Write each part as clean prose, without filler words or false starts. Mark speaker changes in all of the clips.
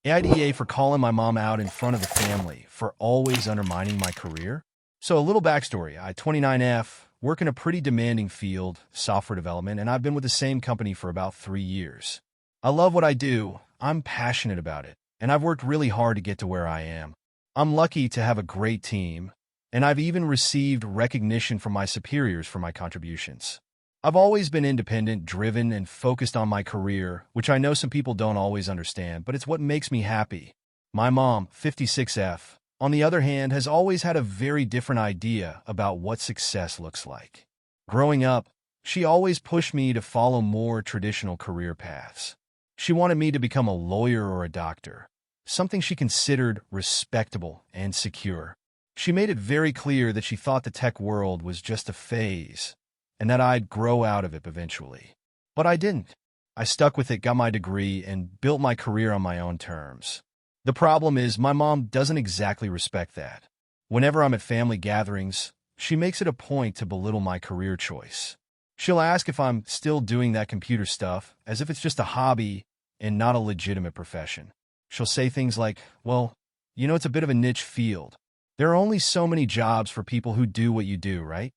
Speaker 1: AITA for calling my mom out in front of the family for always undermining my career. So a little backstory. I 29F, work in a pretty demanding field, software development, and I've been with the same company for about 3 years. I love what I do. I'm passionate about it, and I've worked really hard to get to where I am. I'm lucky to have a great team, and I've even received recognition from my superiors for my contributions. I've always been independent, driven, and focused on my career, which I know some people don't always understand, but it's what makes me happy. My mom, 56F, on the other hand, has always had a very different idea about what success looks like. Growing up, she always pushed me to follow more traditional career paths. She wanted me to become a lawyer or a doctor, something she considered respectable and secure. She made it very clear that she thought the tech world was just a phase, and that I'd grow out of it eventually. But I didn't. I stuck with it, got my degree, and built my career on my own terms. The problem is my mom doesn't exactly respect that. Whenever I'm at family gatherings, she makes it a point to belittle my career choice. She'll ask if I'm still doing that computer stuff, as if it's just a hobby and not a legitimate profession. She'll say things like, well, it's a bit of a niche field. There are only so many jobs for people who do what you do, right?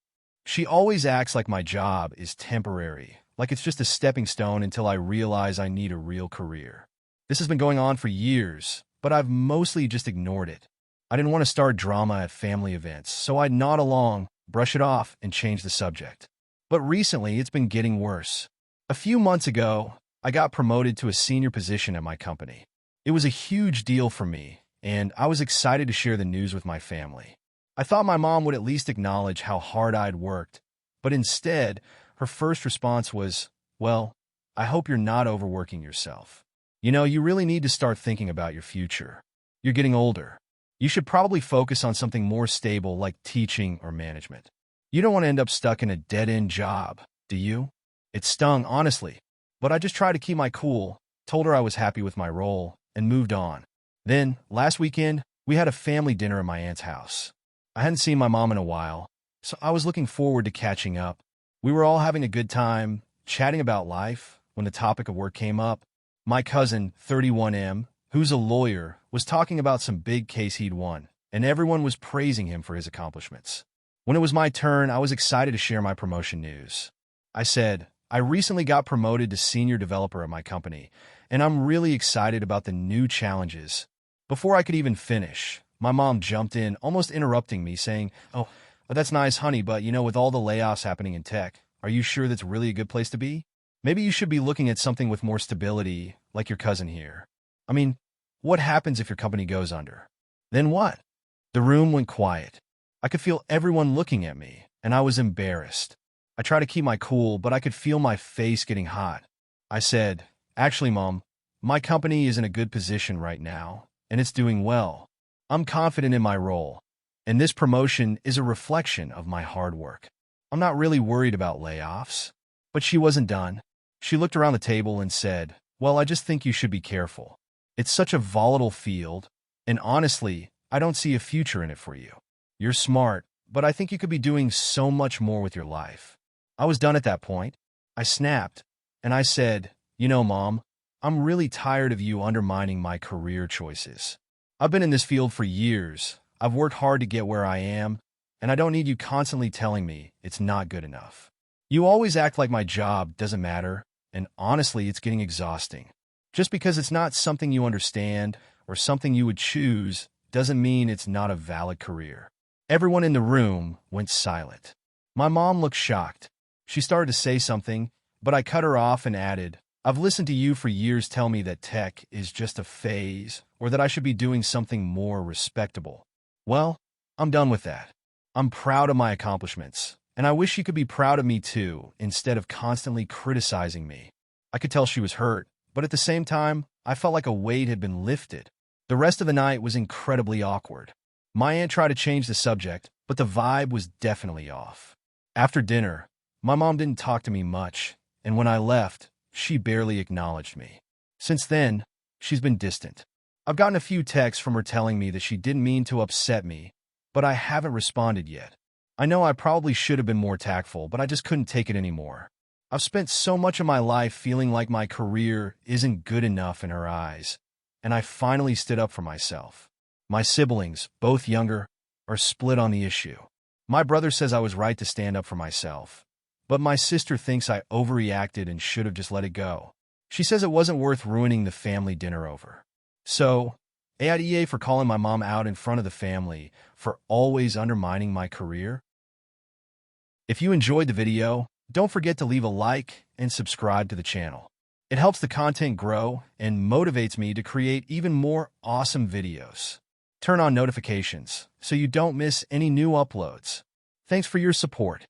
Speaker 1: She always acts like my job is temporary, like it's just a stepping stone until I realize I need a real career. This has been going on for years, but I've mostly just ignored it. I didn't want to start drama at family events, so I'd nod along, brush it off, and change the subject. But recently, it's been getting worse. A few months ago, I got promoted to a senior position at my company. It was a huge deal for me, and I was excited to share the news with my family. I thought my mom would at least acknowledge how hard I'd worked, but instead, her first response was, well, I hope you're not overworking yourself. You really need to start thinking about your future. You're getting older. You should probably focus on something more stable like teaching or management. You don't want to end up stuck in a dead-end job, do you? It stung, honestly, but I just tried to keep my cool, told her I was happy with my role, and moved on. Then, last weekend, we had a family dinner at my aunt's house. I hadn't seen my mom in a while, so I was looking forward to catching up. We were all having a good time, chatting about life, when the topic of work came up. My cousin, 31M, who's a lawyer, was talking about some big case he'd won, and everyone was praising him for his accomplishments. When it was my turn, I was excited to share my promotion news. I said, I recently got promoted to senior developer at my company, and I'm really excited about the new challenges. Before I could even finish, my mom jumped in, almost interrupting me, saying, oh, that's nice, honey, but with all the layoffs happening in tech, are you sure that's really a good place to be? Maybe you should be looking at something with more stability, like your cousin here. I mean, what happens if your company goes under? Then what? The room went quiet. I could feel everyone looking at me, and I was embarrassed. I tried to keep my cool, but I could feel my face getting hot. I said, actually, Mom, my company is in a good position right now, and it's doing well. I'm confident in my role, and this promotion is a reflection of my hard work. I'm not really worried about layoffs. But she wasn't done. She looked around the table and said, well, I just think you should be careful. It's such a volatile field, and honestly, I don't see a future in it for you. You're smart, but I think you could be doing so much more with your life. I was done at that point. I snapped, and I said, Mom, I'm really tired of you undermining my career choices. I've been in this field for years. I've worked hard to get where I am, and I don't need you constantly telling me it's not good enough. You always act like my job doesn't matter, and honestly, it's getting exhausting. Just because it's not something you understand or something you would choose doesn't mean it's not a valid career. Everyone in the room went silent. My mom looked shocked. She started to say something, but I cut her off and added, I've listened to you for years tell me that tech is just a phase or that I should be doing something more respectable. Well, I'm done with that. I'm proud of my accomplishments, and I wish you could be proud of me too, instead of constantly criticizing me. I could tell she was hurt, but at the same time, I felt like a weight had been lifted. The rest of the night was incredibly awkward. My aunt tried to change the subject, but the vibe was definitely off. After dinner, my mom didn't talk to me much, and when I left, she barely acknowledged me. Since then, she's been distant. I've gotten a few texts from her telling me that she didn't mean to upset me, but I haven't responded yet. I know I probably should have been more tactful, but I just couldn't take it anymore. I've spent so much of my life feeling like my career isn't good enough in her eyes, and I finally stood up for myself. My siblings, both younger, are split on the issue. My brother says I was right to stand up for myself, but my sister thinks I overreacted and should have just let it go. She says it wasn't worth ruining the family dinner over. So, AITA for calling my mom out in front of the family for always undermining my career. If you enjoyed the video, don't forget to leave a like and subscribe to the channel. It helps the content grow and motivates me to create even more awesome videos. Turn on notifications so you don't miss any new uploads. Thanks for your support.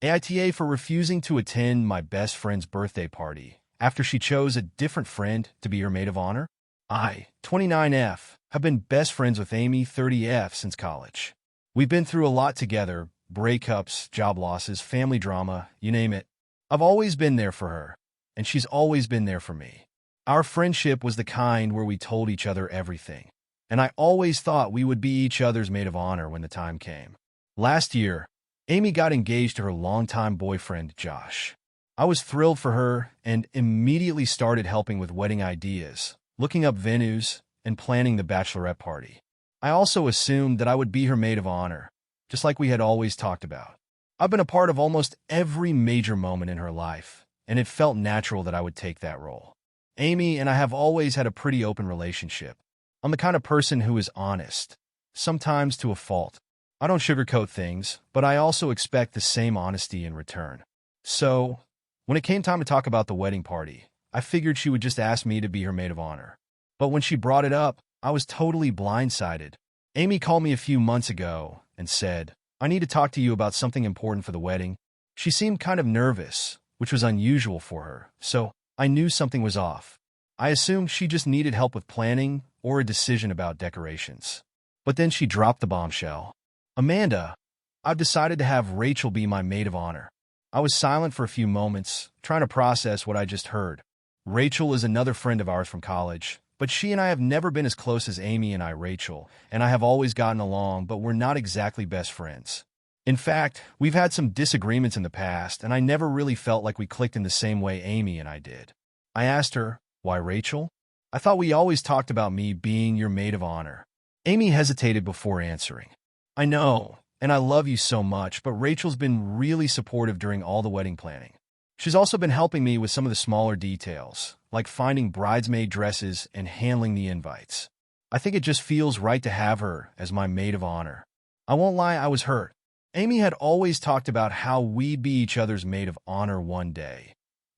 Speaker 1: AITA for refusing to attend my best friend's birthday party after she chose a different friend to be her maid of honor. I, 29F, have been best friends with Amy, 30F, since college. We've been through a lot together, breakups, job losses, family drama, you name it. I've always been there for her, and she's always been there for me. Our friendship was the kind where we told each other everything, and I always thought we would be each other's maid of honor when the time came. Last year, Amy got engaged to her longtime boyfriend, Josh. I was thrilled for her and immediately started helping with wedding ideas, looking up venues, and planning the bachelorette party. I also assumed that I would be her maid of honor, just like we had always talked about. I've been a part of almost every major moment in her life, and it felt natural that I would take that role. Amy and I have always had a pretty open relationship. I'm the kind of person who is honest, sometimes to a fault. I don't sugarcoat things, but I also expect the same honesty in return. So, when it came time to talk about the wedding party, I figured she would just ask me to be her maid of honor. But when she brought it up, I was totally blindsided. Amy called me a few months ago and said, "I need to talk to you about something important for the wedding." She seemed kind of nervous, which was unusual for her, so I knew something was off. I assumed she just needed help with planning or a decision about decorations. But then she dropped the bombshell. "Amanda, I've decided to have Rachel be my maid of honor." I was silent for a few moments, trying to process what I just heard. Rachel is another friend of ours from college, but she and I have never been as close as Amy and I. Rachel and I have always gotten along, but we're not exactly best friends. In fact, we've had some disagreements in the past, and I never really felt like we clicked in the same way Amy and I did. I asked her, "Why Rachel? I thought we always talked about me being your maid of honor." Amy hesitated before answering. "I know, and I love you so much, but Rachel's been really supportive during all the wedding planning. She's also been helping me with some of the smaller details, like finding bridesmaid dresses and handling the invites. I think it just feels right to have her as my maid of honor." I won't lie, I was hurt. Amy had always talked about how we'd be each other's maid of honor one day,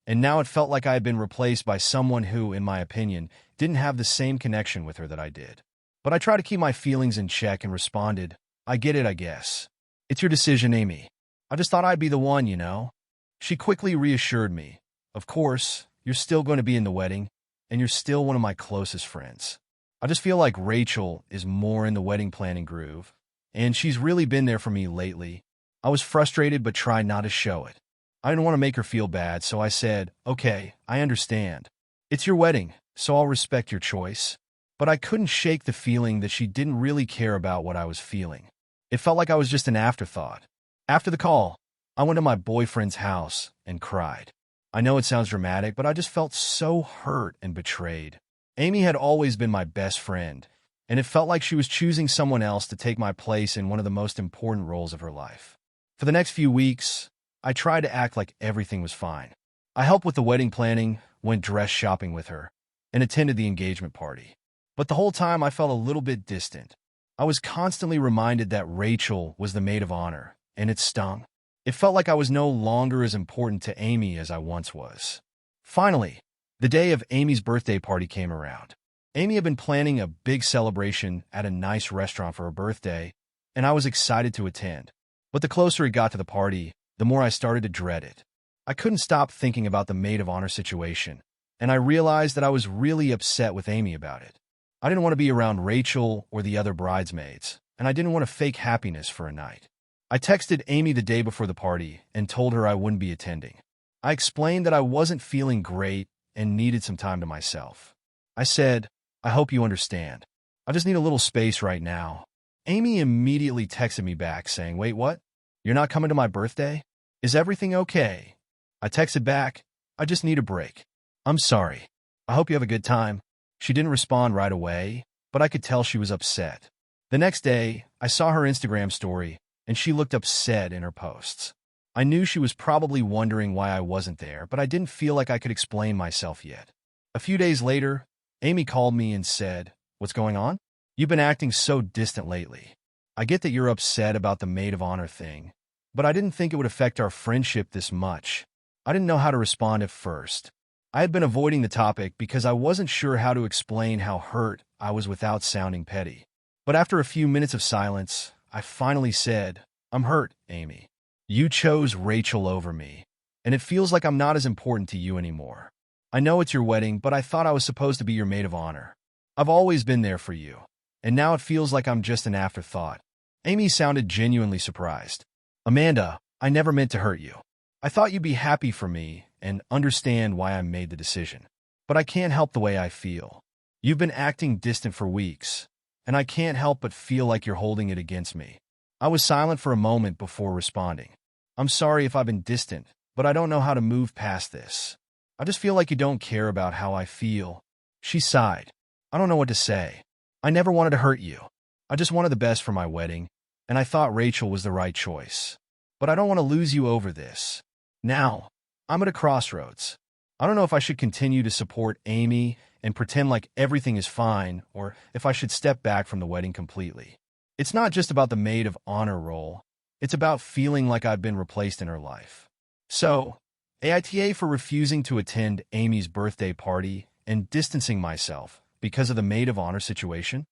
Speaker 1: and now it felt like I had been replaced by someone who, in my opinion, didn't have the same connection with her that I did. But I tried to keep my feelings in check and responded, "I get it, I guess. It's your decision, Amy. I just thought I'd be the one, you know." She quickly reassured me, "Of course, you're still going to be in the wedding, and you're still one of my closest friends. I just feel like Rachel is more in the wedding planning groove, and she's really been there for me lately." I was frustrated but tried not to show it. I didn't want to make her feel bad, so I said, "Okay, I understand. It's your wedding, so I'll respect your choice." But I couldn't shake the feeling that she didn't really care about what I was feeling. It felt like I was just an afterthought. After the call, I went to my boyfriend's house and cried. I know it sounds dramatic, but I just felt so hurt and betrayed. Amy had always been my best friend, and it felt like she was choosing someone else to take my place in one of the most important roles of her life. For the next few weeks, I tried to act like everything was fine. I helped with the wedding planning, went dress shopping with her, and attended the engagement party. But the whole time I felt a little bit distant. I was constantly reminded that Rachel was the maid of honor, and it stung. It felt like I was no longer as important to Amy as I once was. Finally, the day of Amy's birthday party came around. Amy had been planning a big celebration at a nice restaurant for her birthday, and I was excited to attend. But the closer it got to the party, the more I started to dread it. I couldn't stop thinking about the maid of honor situation, and I realized that I was really upset with Amy about it. I didn't want to be around Rachel or the other bridesmaids, and I didn't want to fake happiness for a night. I texted Amy the day before the party and told her I wouldn't be attending. I explained that I wasn't feeling great and needed some time to myself. I said, "I hope you understand. I just need a little space right now." Amy immediately texted me back saying, "Wait, what? You're not coming to my birthday? Is everything okay?" I texted back, "I just need a break. I'm sorry. I hope you have a good time." She didn't respond right away, but I could tell she was upset. The next day, I saw her Instagram story, and she looked upset in her posts. I knew she was probably wondering why I wasn't there, but I didn't feel like I could explain myself yet. A few days later, Amy called me and said, "What's going on? You've been acting so distant lately. I get that you're upset about the maid of honor thing, but I didn't think it would affect our friendship this much." I didn't know how to respond at first. I had been avoiding the topic because I wasn't sure how to explain how hurt I was without sounding petty. But after a few minutes of silence, I finally said, "I'm hurt, Amy. You chose Rachel over me, and it feels like I'm not as important to you anymore. I know it's your wedding, but I thought I was supposed to be your maid of honor. I've always been there for you, and now it feels like I'm just an afterthought." Amy sounded genuinely surprised. "Amanda, I never meant to hurt you. I thought you'd be happy for me and understand why I made the decision. But I can't help the way I feel. You've been acting distant for weeks, and I can't help but feel like you're holding it against me." I was silent for a moment before responding. "I'm sorry if I've been distant, but I don't know how to move past this. I just feel like you don't care about how I feel." She sighed. "I don't know what to say. I never wanted to hurt you. I just wanted the best for my wedding, and I thought Rachel was the right choice. But I don't want to lose you over this. Now, I'm at a crossroads. I don't know if I should continue to support Amy and pretend like everything is fine, or if I should step back from the wedding completely. It's not just about the maid of honor role. It's about feeling like I've been replaced in her life. So, AITA for refusing to attend Amy's birthday party and distancing myself because of the maid of honor situation.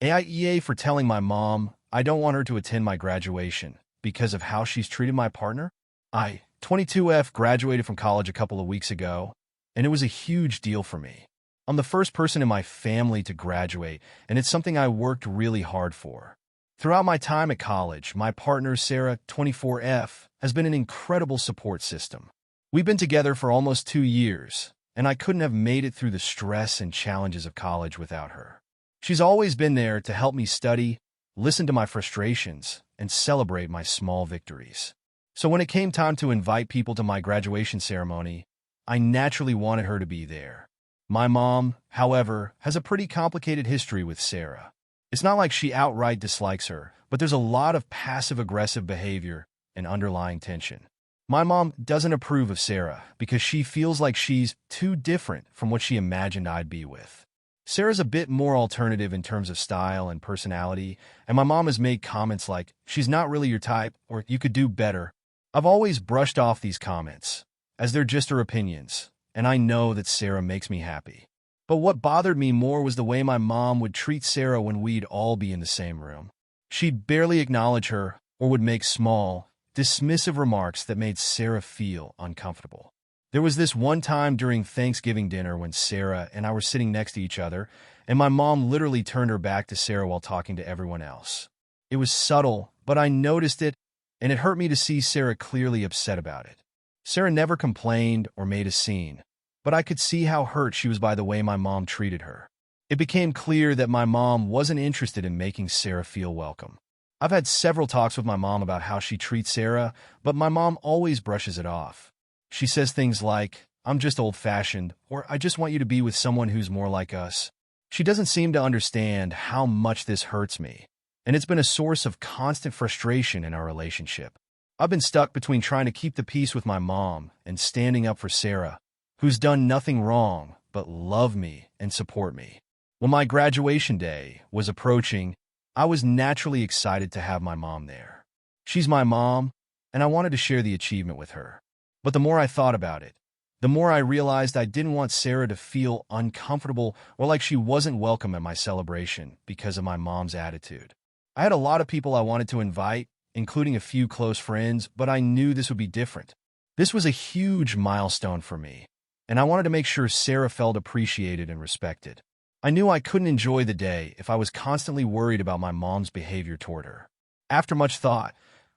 Speaker 1: AIEA for telling my mom I don't want her to attend my graduation because of how she's treated my partner. I, 22F, graduated from college a couple of weeks ago, and it was a huge deal for me. I'm the first person in my family to graduate, and it's something I worked really hard for. Throughout my time at college, my partner, Sarah, 24F, has been an incredible support system. We've been together for almost 2 years, and I couldn't have made it through the stress and challenges of college without her. She's always been there to help me study, listen to my frustrations, and celebrate my small victories. So when it came time to invite people to my graduation ceremony, I naturally wanted her to be there. My mom, however, has a pretty complicated history with Sarah. It's not like she outright dislikes her, but there's a lot of passive-aggressive behavior and underlying tension. My mom doesn't approve of Sarah because she feels like she's too different from what she imagined I'd be with. Sarah's a bit more alternative in terms of style and personality, and my mom has made comments like, "She's not really your type," or "You could do better." I've always brushed off these comments, as they're just her opinions, and I know that Sarah makes me happy. But what bothered me more was the way my mom would treat Sarah when we'd all be in the same room. She'd barely acknowledge her or would make small, dismissive remarks that made Sarah feel uncomfortable. There was this one time during Thanksgiving dinner when Sarah and I were sitting next to each other, and my mom literally turned her back to Sarah while talking to everyone else. It was subtle, but I noticed it, and it hurt me to see Sarah clearly upset about it. Sarah never complained or made a scene, but I could see how hurt she was by the way my mom treated her. It became clear that my mom wasn't interested in making Sarah feel welcome. I've had several talks with my mom about how she treats Sarah, but my mom always brushes it off. She says things like, "I'm just old-fashioned," or "I just want you to be with someone who's more like us." She doesn't seem to understand how much this hurts me, and it's been a source of constant frustration in our relationship. I've been stuck between trying to keep the peace with my mom and standing up for Sarah, who's done nothing wrong but love me and support me. When my graduation day was approaching, I was naturally excited to have my mom there. She's my mom, and I wanted to share the achievement with her. But the more I thought about it, the more I realized I didn't want Sarah to feel uncomfortable or like she wasn't welcome at my celebration because of my mom's attitude. I had a lot of people I wanted to invite, including a few close friends, but I knew this would be different. This was a huge milestone for me, and I wanted to make sure Sarah felt appreciated and respected. I knew I couldn't enjoy the day if I was constantly worried about my mom's behavior toward her. After much thought,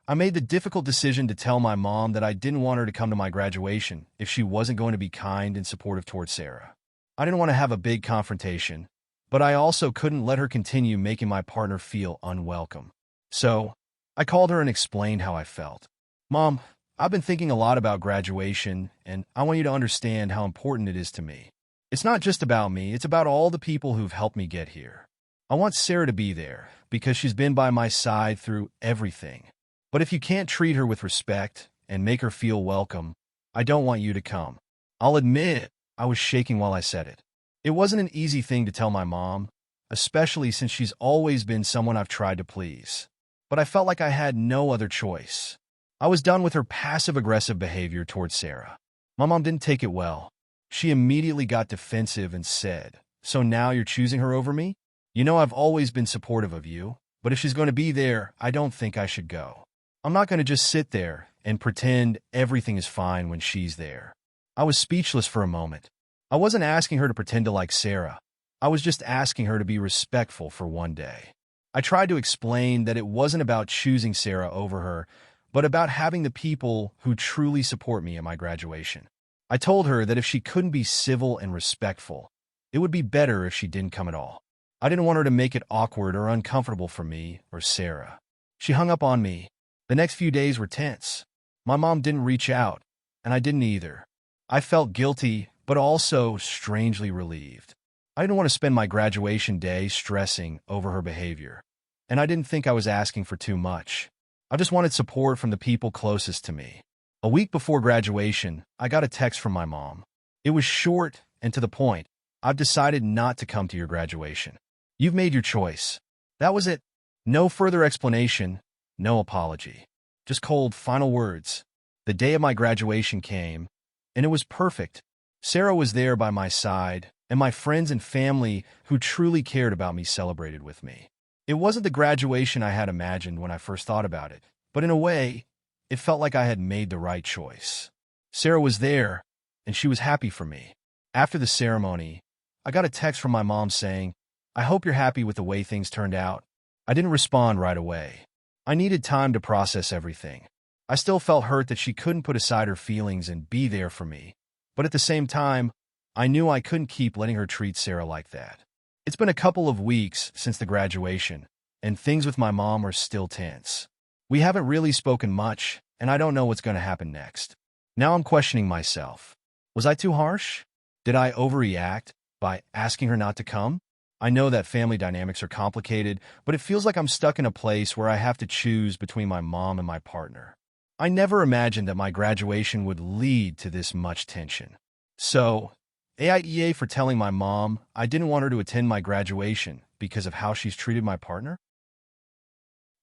Speaker 1: I made the difficult decision to tell my mom that I didn't want her to come to my graduation if she wasn't going to be kind and supportive towards Sarah. I didn't want to have a big confrontation, but I also couldn't let her continue making my partner feel unwelcome. So, I called her and explained how I felt. "Mom, I've been thinking a lot about graduation, and I want you to understand how important it is to me. It's not just about me, it's about all the people who've helped me get here. I want Sarah to be there because she's been by my side through everything. But if you can't treat her with respect and make her feel welcome, I don't want you to come." I'll admit, I was shaking while I said it. It wasn't an easy thing to tell my mom, especially since she's always been someone I've tried to please. But I felt like I had no other choice. I was done with her passive-aggressive behavior towards Sarah. My mom didn't take it well. She immediately got defensive and said, "So now you're choosing her over me? You know I've always been supportive of you, but if she's going to be there, I don't think I should go. I'm not going to just sit there and pretend everything is fine when she's there." I was speechless for a moment. I wasn't asking her to pretend to like Sarah. I was just asking her to be respectful for one day. I tried to explain that it wasn't about choosing Sarah over her, but about having the people who truly support me at my graduation. I told her that if she couldn't be civil and respectful, it would be better if she didn't come at all. I didn't want her to make it awkward or uncomfortable for me or Sarah. She hung up on me. The next few days were tense. My mom didn't reach out, and I didn't either. I felt guilty, but also strangely relieved. I didn't want to spend my graduation day stressing over her behavior, and I didn't think I was asking for too much. I just wanted support from the people closest to me. A week before graduation, I got a text from my mom. It was short and to the point. "I've decided not to come to your graduation. You've made your choice." That was it. No further explanation, no apology. Just cold, final words. The day of my graduation came, and it was perfect. Sarah was there by my side, and my friends and family who truly cared about me celebrated with me. It wasn't the graduation I had imagined when I first thought about it, but in a way, it felt like I had made the right choice. Sarah was there, and she was happy for me. After the ceremony, I got a text from my mom saying, "I hope you're happy with the way things turned out." I didn't respond right away. I needed time to process everything. I still felt hurt that she couldn't put aside her feelings and be there for me, but at the same time, I knew I couldn't keep letting her treat Sarah like that. It's been a couple of weeks since the graduation, and things with my mom are still tense. We haven't really spoken much, and I don't know what's going to happen next. Now I'm questioning myself. Was I too harsh? Did I overreact by asking her not to come? I know that family dynamics are complicated, but it feels like I'm stuck in a place where I have to choose between my mom and my partner. I never imagined that my graduation would lead to this much tension. So, AITA for telling my mom I didn't want her to attend my graduation because of how she's treated my partner?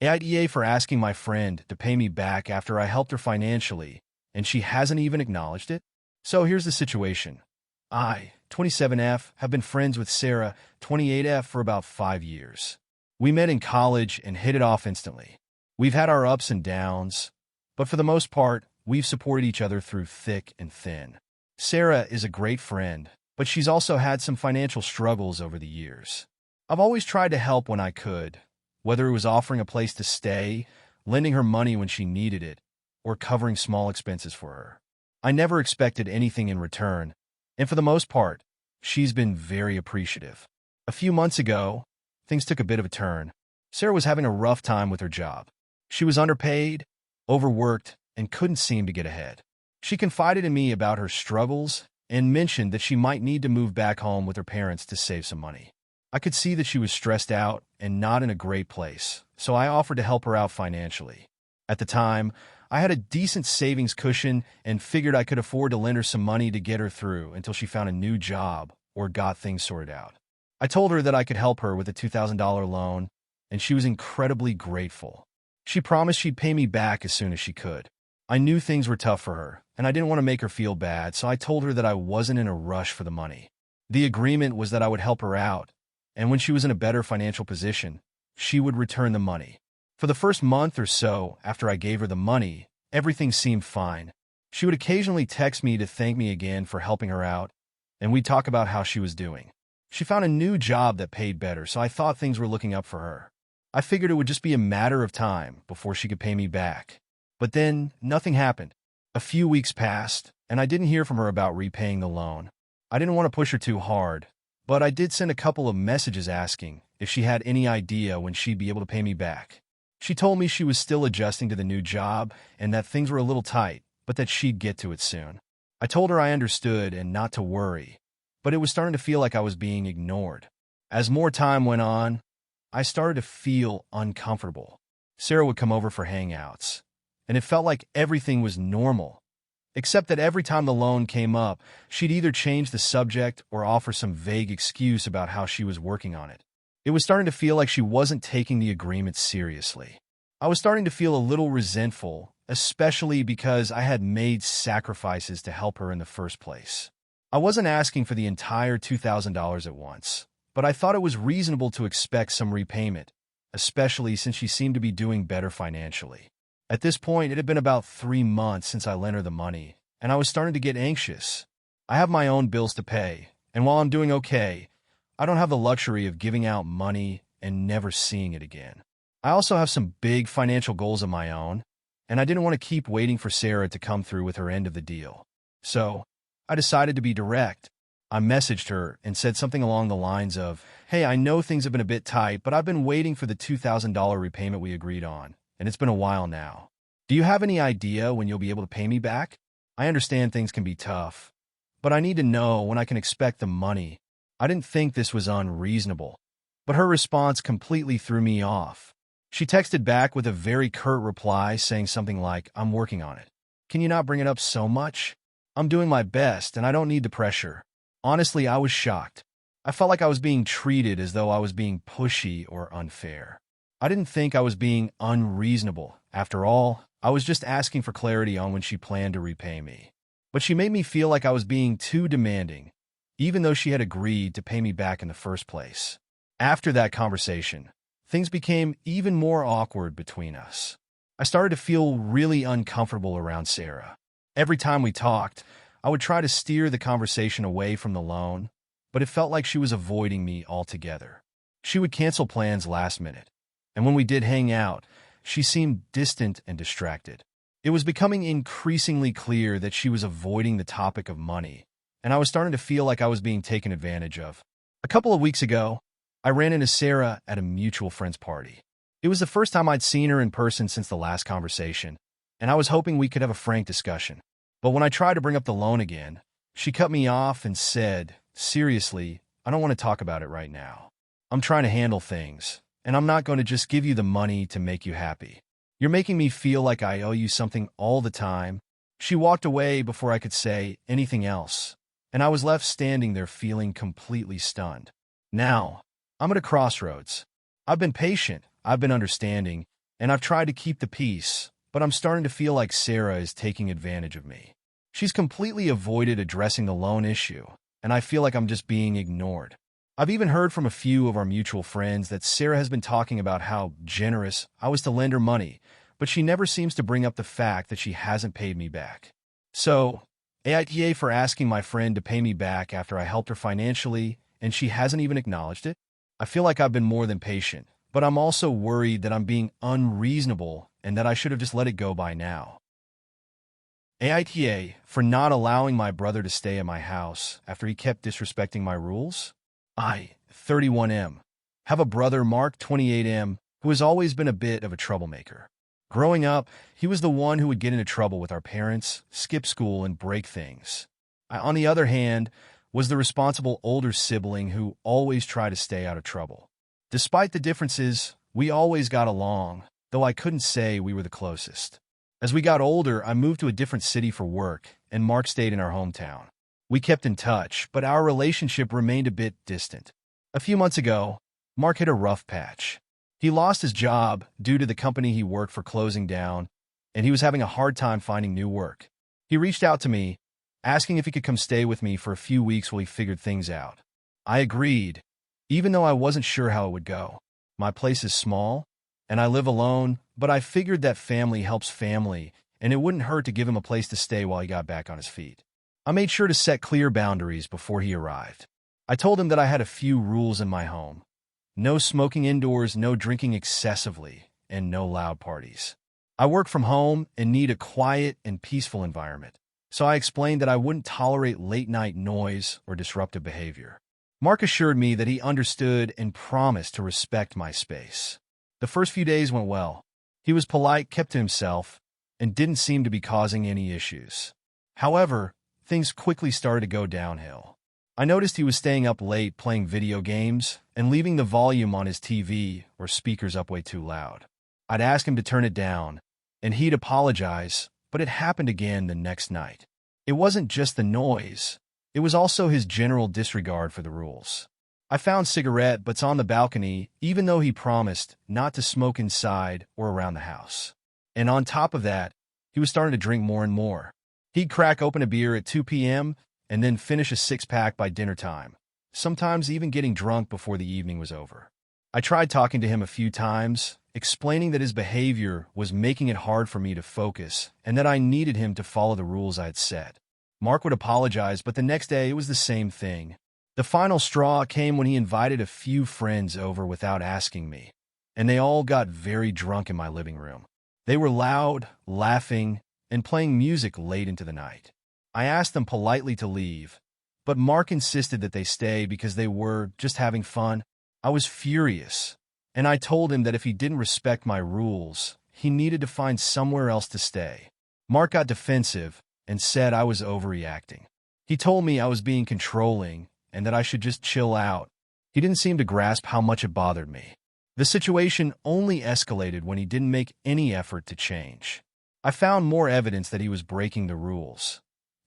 Speaker 1: AITA for asking my friend to pay me back after I helped her financially, and she hasn't even acknowledged it? So here's the situation. I, 27F, have been friends with Sarah, 28F, for about 5 years. We met in college and hit it off instantly. We've had our ups and downs, but for the most part, we've supported each other through thick and thin. Sarah is a great friend, but she's also had some financial struggles over the years. I've always tried to help when I could, whether it was offering a place to stay, lending her money when she needed it, or covering small expenses for her. I never expected anything in return, and for the most part, she's been very appreciative. A few months ago, things took a bit of a turn. Sarah was having a rough time with her job. She was underpaid, overworked, and couldn't seem to get ahead. She confided in me about her struggles and mentioned that she might need to move back home with her parents to save some money. I could see that she was stressed out and not in a great place, so I offered to help her out financially. At the time, I had a decent savings cushion and figured I could afford to lend her some money to get her through until she found a new job or got things sorted out. I told her that I could help her with a $2,000 loan, and she was incredibly grateful. She promised she'd pay me back as soon as she could. I knew things were tough for her, and I didn't want to make her feel bad, so I told her that I wasn't in a rush for the money. The agreement was that I would help her out, and when she was in a better financial position, she would return the money. For the first month or so after I gave her the money, everything seemed fine. She would occasionally text me to thank me again for helping her out, and we'd talk about how she was doing. She found a new job that paid better, so I thought things were looking up for her. I figured it would just be a matter of time before she could pay me back. But then, nothing happened. A few weeks passed, and I didn't hear from her about repaying the loan. I didn't want to push her too hard, but I did send a couple of messages asking if she had any idea when she'd be able to pay me back. She told me she was still adjusting to the new job and that things were a little tight, but that she'd get to it soon. I told her I understood and not to worry, but it was starting to feel like I was being ignored. As more time went on, I started to feel uncomfortable. Sarah would come over for hangouts, and it felt like everything was normal, except that every time the loan came up, she'd either change the subject or offer some vague excuse about how she was working on it. It was starting to feel like she wasn't taking the agreement seriously. I was starting to feel a little resentful, especially because I had made sacrifices to help her in the first place. I wasn't asking for the entire $2,000 at once, but I thought it was reasonable to expect some repayment, especially since she seemed to be doing better financially. At this point, it had been about 3 months since I lent her the money, and I was starting to get anxious. I have my own bills to pay, and while I'm doing okay, I don't have the luxury of giving out money and never seeing it again. I also have some big financial goals of my own, and I didn't want to keep waiting for Sarah to come through with her end of the deal. So, I decided to be direct. I messaged her and said something along the lines of, "Hey, I know things have been a bit tight, but I've been waiting for the $2,000 repayment we agreed on, and it's been a while now. Do you have any idea when you'll be able to pay me back? I understand things can be tough, but I need to know when I can expect the money." I didn't think this was unreasonable, but her response completely threw me off. She texted back with a very curt reply saying something like, "I'm working on it. Can you not bring it up so much? I'm doing my best and I don't need the pressure." Honestly, I was shocked. I felt like I was being treated as though I was being pushy or unfair. I didn't think I was being unreasonable. After all, I was just asking for clarity on when she planned to repay me. But she made me feel like I was being too demanding, even though she had agreed to pay me back in the first place. After that conversation, things became even more awkward between us. I started to feel really uncomfortable around Sarah. Every time we talked, I would try to steer the conversation away from the loan, but it felt like she was avoiding me altogether. She would cancel plans last minute, and when we did hang out, she seemed distant and distracted. It was becoming increasingly clear that she was avoiding the topic of money, and I was starting to feel like I was being taken advantage of. A couple of weeks ago, I ran into Sarah at a mutual friend's party. It was the first time I'd seen her in person since the last conversation, and I was hoping we could have a frank discussion. But when I tried to bring up the loan again, she cut me off and said, "Seriously, I don't want to talk about it right now. I'm trying to handle things, and I'm not going to just give you the money to make you happy. You're making me feel like I owe you something all the time." She walked away before I could say anything else, and I was left standing there feeling completely stunned. Now, I'm at a crossroads. I've been patient, I've been understanding, and I've tried to keep the peace, but I'm starting to feel like Sarah is taking advantage of me. She's completely avoided addressing the loan issue, and I feel like I'm just being ignored. I've even heard from a few of our mutual friends that Sarah has been talking about how generous I was to lend her money, but she never seems to bring up the fact that she hasn't paid me back. So, AITA for asking my friend to pay me back after I helped her financially, and she hasn't even acknowledged it? I feel like I've been more than patient, but I'm also worried that I'm being unreasonable and that I should have just let it go by now. AITA for not allowing my brother to stay at my house after he kept disrespecting my rules. I, 31M, have a brother, Mark, 28M, who has always been a bit of a troublemaker. Growing up, he was the one who would get into trouble with our parents, skip school, and break things. I, on the other hand, was the responsible older sibling who always tried to stay out of trouble. Despite the differences, we always got along, though I couldn't say we were the closest. As we got older, I moved to a different city for work, and Mark stayed in our hometown. We kept in touch, but our relationship remained a bit distant. A few months ago, Mark hit a rough patch. He lost his job due to the company he worked for closing down, and he was having a hard time finding new work. He reached out to me, asking if he could come stay with me for a few weeks while he figured things out. I agreed, even though I wasn't sure how it would go. My place is small, and I live alone, but I figured that family helps family, and it wouldn't hurt to give him a place to stay while he got back on his feet. I made sure to set clear boundaries before he arrived. I told him that I had a few rules in my home. No smoking indoors, no drinking excessively, and no loud parties. I work from home and need a quiet and peaceful environment, so I explained that I wouldn't tolerate late-night noise or disruptive behavior. Mark assured me that he understood and promised to respect my space. The first few days went well. He was polite, kept to himself, and didn't seem to be causing any issues. However, things quickly started to go downhill. I noticed he was staying up late playing video games and leaving the volume on his TV or speakers up way too loud. I'd ask him to turn it down, and he'd apologize, but it happened again the next night. It wasn't just the noise. It was also his general disregard for the rules. I found cigarette butts on the balcony, even though he promised not to smoke inside or around the house. And on top of that, he was starting to drink more and more. He'd crack open a beer at 2 p.m. and then finish a six-pack by dinner time, sometimes even getting drunk before the evening was over. I tried talking to him a few times, explaining that his behavior was making it hard for me to focus and that I needed him to follow the rules I had set. Mark would apologize, but the next day it was the same thing. The final straw came when he invited a few friends over without asking me, and they all got very drunk in my living room. They were loud, laughing, and playing music late into the night. I asked them politely to leave, but Mark insisted that they stay because they were just having fun. I was furious, and I told him that if he didn't respect my rules, he needed to find somewhere else to stay. Mark got defensive and said I was overreacting. He told me I was being controlling and that I should just chill out. He didn't seem to grasp how much it bothered me. The situation only escalated when he didn't make any effort to change. I found more evidence that he was breaking the rules.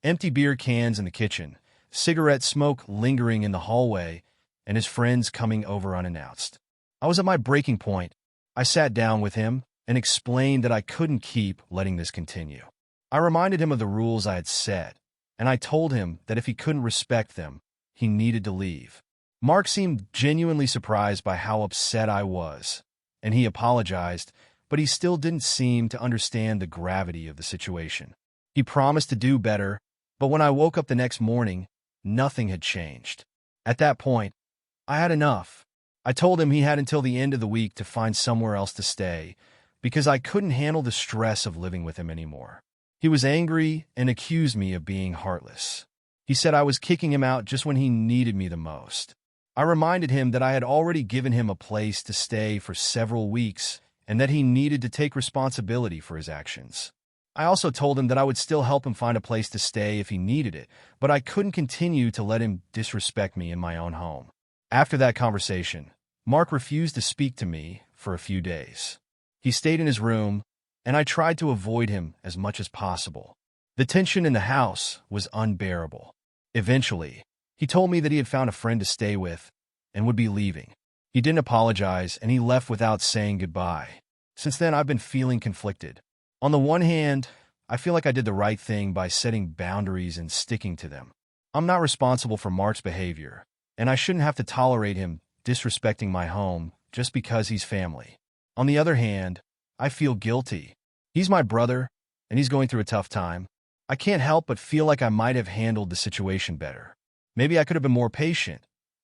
Speaker 1: Empty beer cans in the kitchen, cigarette smoke lingering in the hallway, and his friends coming over unannounced. I was at my breaking point. I sat down with him and explained that I couldn't keep letting this continue. I reminded him of the rules I had set, and I told him that if he couldn't respect them, he needed to leave. Mark seemed genuinely surprised by how upset I was, and he apologized, but he still didn't seem to understand the gravity of the situation. He promised to do better, but when I woke up the next morning, nothing had changed. At that point, I had enough. I told him he had until the end of the week to find somewhere else to stay, because I couldn't handle the stress of living with him anymore. He was angry and accused me of being heartless. He said I was kicking him out just when he needed me the most. I reminded him that I had already given him a place to stay for several weeks and that he needed to take responsibility for his actions. I also told him that I would still help him find a place to stay if he needed it, but I couldn't continue to let him disrespect me in my own home. After that conversation, Mark refused to speak to me for a few days. He stayed in his room, and I tried to avoid him as much as possible. The tension in the house was unbearable. Eventually, he told me that he had found a friend to stay with and would be leaving. He didn't apologize, and he left without saying goodbye. Since then, I've been feeling conflicted. On the one hand, I feel like I did the right thing by setting boundaries and sticking to them. I'm not responsible for Mark's behavior, and I shouldn't have to tolerate him disrespecting my home just because he's family. On the other hand, I feel guilty. He's my brother, and he's going through a tough time. I can't help but feel like I might have handled the situation better. Maybe I could have been more patient,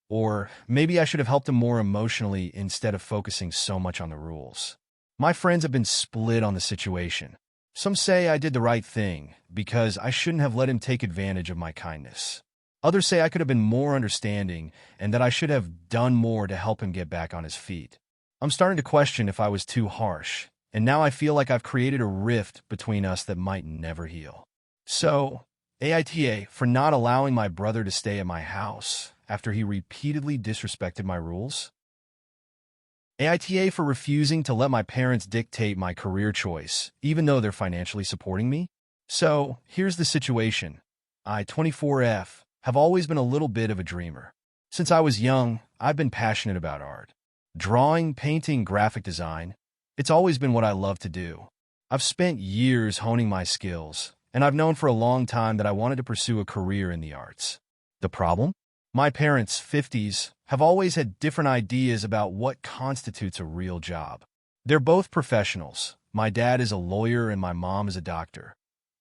Speaker 1: or maybe I should have helped him more emotionally instead of focusing so much on the rules. My friends have been split on the situation. Some say I did the right thing because I shouldn't have let him take advantage of my kindness. Others say I could have been more understanding and that I should have done more to help him get back on his feet. I'm starting to question if I was too harsh, and now I feel like I've created a rift between us that might never heal. So, AITA for not allowing my brother to stay at my house after he repeatedly disrespected my rules. AITA for refusing to let my parents dictate my career choice, even though they're financially supporting me. So, here's the situation. I, 24F, have always been a little bit of a dreamer. Since I was young, I've been passionate about art. Drawing, painting, graphic design, it's always been what I love to do. I've spent years honing my skills, and I've known for a long time that I wanted to pursue a career in the arts. The problem? My parents, 50s, have always had different ideas about what constitutes a real job. They're both professionals. My dad is a lawyer and my mom is a doctor.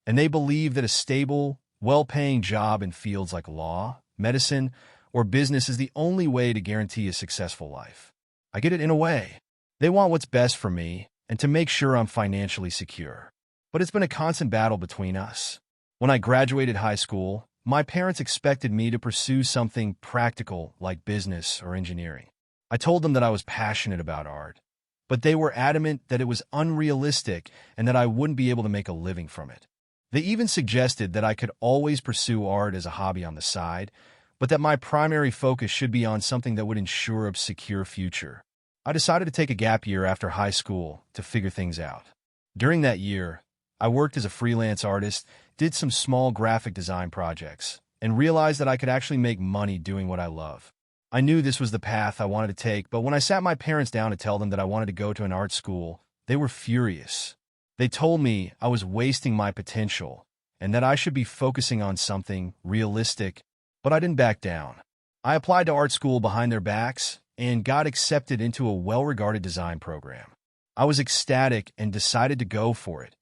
Speaker 1: And they believe that a stable, well-paying job in fields like law, medicine, or business is the only way to guarantee a successful life. I get it in a way. They want what's best for me and to make sure I'm financially secure. But it's been a constant battle between us. When I graduated high school, my parents expected me to pursue something practical like business or engineering. I told them that I was passionate about art, but they were adamant that it was unrealistic and that I wouldn't be able to make a living from it. They even suggested that I could always pursue art as a hobby on the side, but that my primary focus should be on something that would ensure a secure future. I decided to take a gap year after high school to figure things out. During that year, I worked as a freelance artist, did some small graphic design projects, and realized that I could actually make money doing what I love. I knew this was the path I wanted to take, but when I sat my parents down to tell them that I wanted to go to an art school, they were furious. They told me I was wasting my potential and that I should be focusing on something realistic, but I didn't back down. I applied to art school behind their backs and got accepted into a well-regarded design program. I was ecstatic and decided to go for it,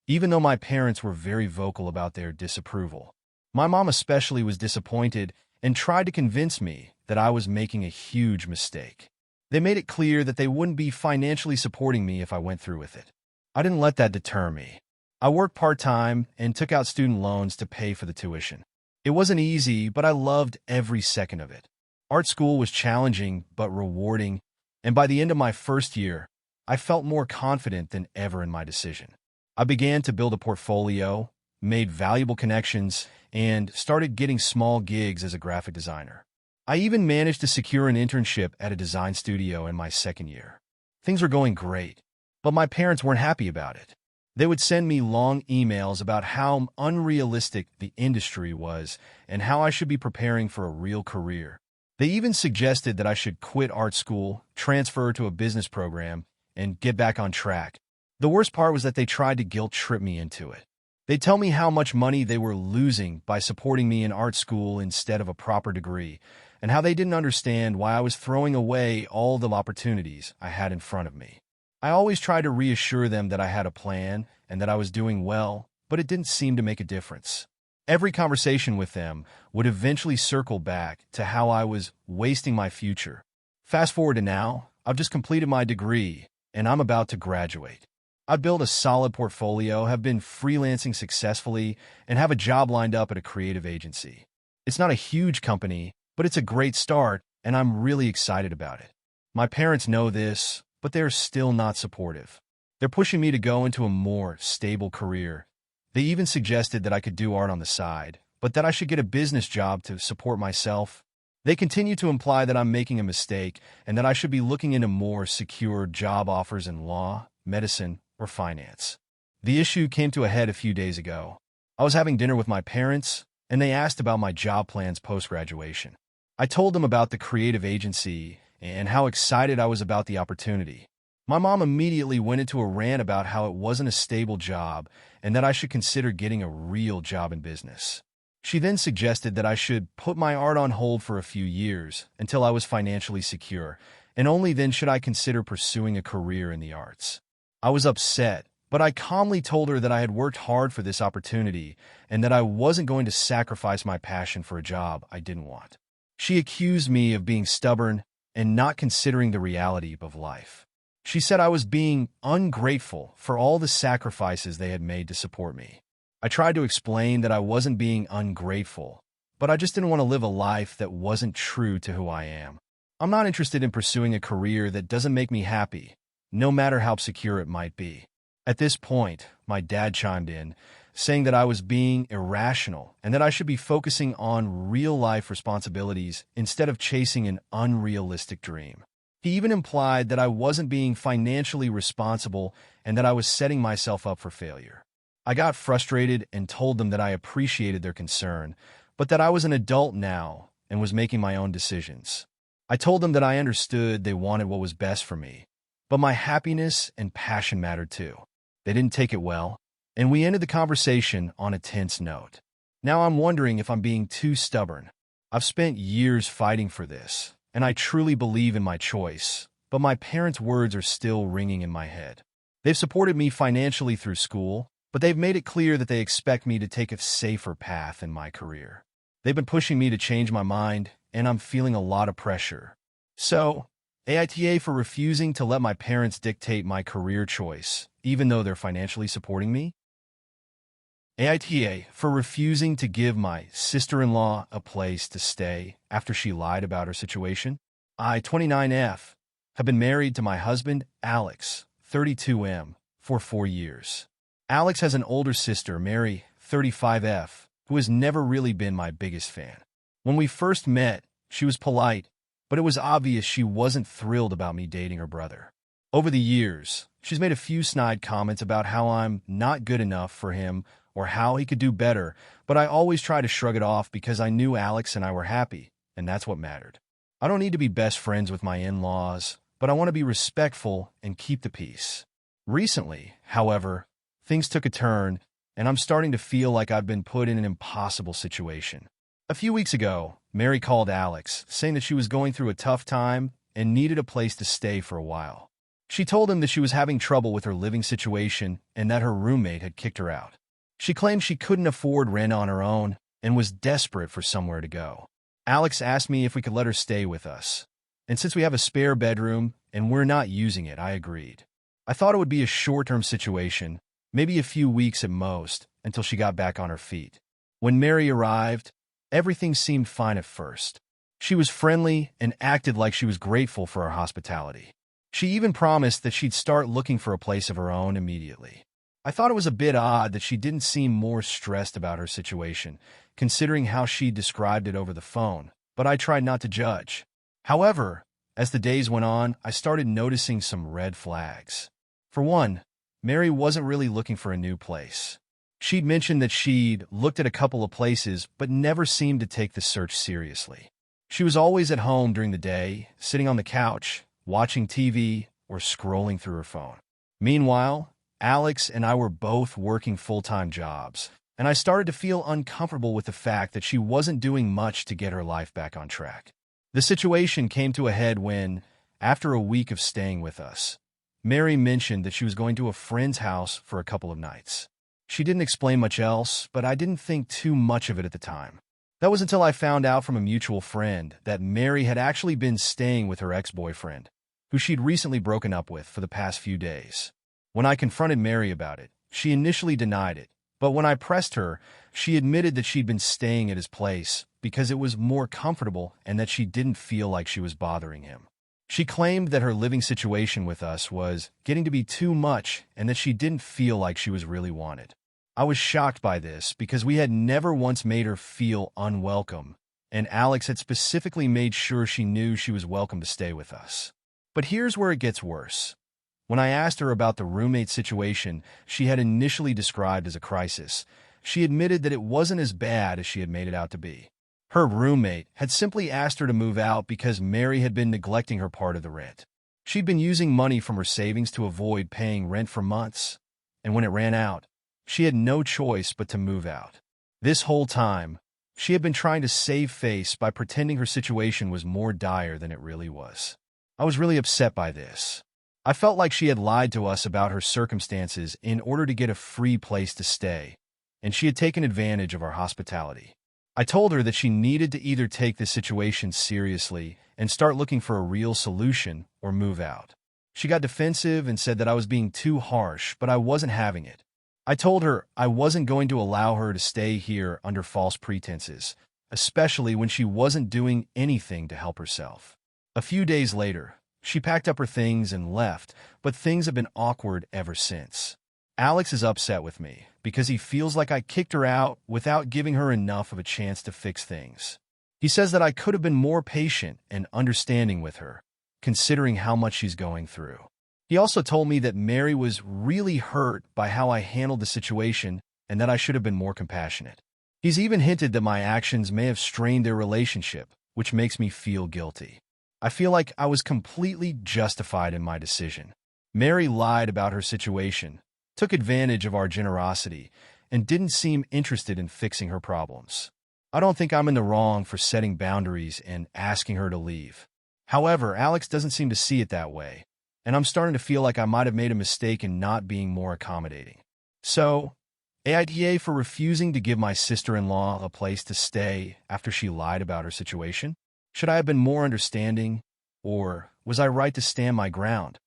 Speaker 1: even though my parents were very vocal about their disapproval. My mom especially was disappointed and tried to convince me that I was making a huge mistake. They made it clear that they wouldn't be financially supporting me if I went through with it. I didn't let that deter me. I worked part-time and took out student loans to pay for the tuition. It wasn't easy, but I loved every second of it. Art school was challenging but rewarding, and by the end of my first year, I felt more confident than ever in my decision. I began to build a portfolio, made valuable connections, and started getting small gigs as a graphic designer. I even managed to secure an internship at a design studio in my second year. Things were going great, but my parents weren't happy about it. They would send me long emails about how unrealistic the industry was and how I should be preparing for a real career. They even suggested that I should quit art school, transfer to a business program, and get back on track. The worst part was that they tried to guilt-trip me into it. They'd tell me how much money they were losing by supporting me in art school instead of a proper degree, and how they didn't understand why I was throwing away all the opportunities I had in front of me. I always tried to reassure them that I had a plan and that I was doing well, but it didn't seem to make a difference. Every conversation with them would eventually circle back to how I was wasting my future. Fast forward to now, I've just completed my degree, and I'm about to graduate. I've built a solid portfolio, have been freelancing successfully, and have a job lined up at a creative agency. It's not a huge company, but it's a great start, and I'm really excited about it. My parents know this, but they're still not supportive. They're pushing me to go into a more stable career. They even suggested that I could do art on the side, but that I should get a business job to support myself. They continue to imply that I'm making a mistake and that I should be looking into more secure job offers in law, medicine, or finance. The issue came to a head a few days ago. I was having dinner with my parents, and they asked about my job plans post-graduation. I told them about the creative agency and how excited I was about the opportunity. My mom immediately went into a rant about how it wasn't a stable job and that I should consider getting a real job in business. She then suggested that I should put my art on hold for a few years until I was financially secure, and only then should I consider pursuing a career in the arts. I was upset, but I calmly told her that I had worked hard for this opportunity and that I wasn't going to sacrifice my passion for a job I didn't want. She accused me of being stubborn and not considering the reality of life. She said I was being ungrateful for all the sacrifices they had made to support me. I tried to explain that I wasn't being ungrateful, but I just didn't want to live a life that wasn't true to who I am. I'm not interested in pursuing a career that doesn't make me happy, no matter how secure it might be. At this point, my dad chimed in, saying that I was being irrational and that I should be focusing on real-life responsibilities instead of chasing an unrealistic dream. He even implied that I wasn't being financially responsible and that I was setting myself up for failure. I got frustrated and told them that I appreciated their concern, but that I was an adult now and was making my own decisions. I told them that I understood they wanted what was best for me, but my happiness and passion mattered too. They didn't take it well, and we ended the conversation on a tense note. Now I'm wondering if I'm being too stubborn. I've spent years fighting for this, and I truly believe in my choice, but my parents' words are still ringing in my head. They've supported me financially through school, but they've made it clear that they expect me to take a safer path in my career. They've been pushing me to change my mind, and I'm feeling a lot of pressure. So, AITA for refusing to let my parents dictate my career choice, even though they're financially supporting me. AITA for refusing to give my sister-in-law a place to stay after she lied about her situation. I, 29F, have been married to my husband, Alex, 32M, for 4 years. Alex has an older sister, Mary, 35F, who has never really been my biggest fan. When we first met, she was polite, but it was obvious she wasn't thrilled about me dating her brother. Over the years, she's made a few snide comments about how I'm not good enough for him or how he could do better, but I always try to shrug it off because I knew Alex and I were happy, and that's what mattered. I don't need to be best friends with my in-laws, but I want to be respectful and keep the peace. Recently, however, things took a turn, and I'm starting to feel like I've been put in an impossible situation. A few weeks ago, Mary called Alex, saying that she was going through a tough time and needed a place to stay for a while. She told him that she was having trouble with her living situation and that her roommate had kicked her out. She claimed she couldn't afford rent on her own and was desperate for somewhere to go. Alex asked me if we could let her stay with us. And since we have a spare bedroom and we're not using it, I agreed. I thought it would be a short-term situation, maybe a few weeks at most, until she got back on her feet. When Mary arrived, everything seemed fine at first. She was friendly and acted like she was grateful for our hospitality. She even promised that she'd start looking for a place of her own immediately. I thought it was a bit odd that she didn't seem more stressed about her situation, considering how she described it over the phone, but I tried not to judge. However, as the days went on, I started noticing some red flags. For one, Mary wasn't really looking for a new place. She'd mentioned that she'd looked at a couple of places, but never seemed to take the search seriously. She was always at home during the day, sitting on the couch, watching TV, or scrolling through her phone. Meanwhile, Alex and I were both working full-time jobs, and I started to feel uncomfortable with the fact that she wasn't doing much to get her life back on track. The situation came to a head when, after a week of staying with us, Mary mentioned that she was going to a friend's house for a couple of nights. She didn't explain much else, but I didn't think too much of it at the time. That was until I found out from a mutual friend that Mary had actually been staying with her ex-boyfriend, who she'd recently broken up with for the past few days. When I confronted Mary about it, she initially denied it, but when I pressed her, she admitted that she'd been staying at his place because it was more comfortable and that she didn't feel like she was bothering him. She claimed that her living situation with us was getting to be too much and that she didn't feel like she was really wanted. I was shocked by this because we had never once made her feel unwelcome, and Alex had specifically made sure she knew she was welcome to stay with us. But here's where it gets worse. When I asked her about the roommate situation she had initially described as a crisis, she admitted that it wasn't as bad as she had made it out to be. Her roommate had simply asked her to move out because Mary had been neglecting her part of the rent. She'd been using money from her savings to avoid paying rent for months, and when it ran out, she had no choice but to move out. This whole time, she had been trying to save face by pretending her situation was more dire than it really was. I was really upset by this. I felt like she had lied to us about her circumstances in order to get a free place to stay, and she had taken advantage of our hospitality. I told her that she needed to either take this situation seriously and start looking for a real solution or move out. She got defensive and said that I was being too harsh, but I wasn't having it. I told her I wasn't going to allow her to stay here under false pretenses, especially when she wasn't doing anything to help herself. A few days later, she packed up her things and left, but things have been awkward ever since. Alex is upset with me because he feels like I kicked her out without giving her enough of a chance to fix things. He says that I could have been more patient and understanding with her, considering how much she's going through. He also told me that Mary was really hurt by how I handled the situation and that I should have been more compassionate. He's even hinted that my actions may have strained their relationship, which makes me feel guilty. I feel like I was completely justified in my decision. Mary lied about her situation, took advantage of our generosity, and didn't seem interested in fixing her problems. I don't think I'm in the wrong for setting boundaries and asking her to leave. However, Alex doesn't seem to see it that way, and I'm starting to feel like I might have made a mistake in not being more accommodating. So, AITA for refusing to give my sister-in-law a place to stay after she lied about her situation? Should I have been more understanding, or was I right to stand my ground?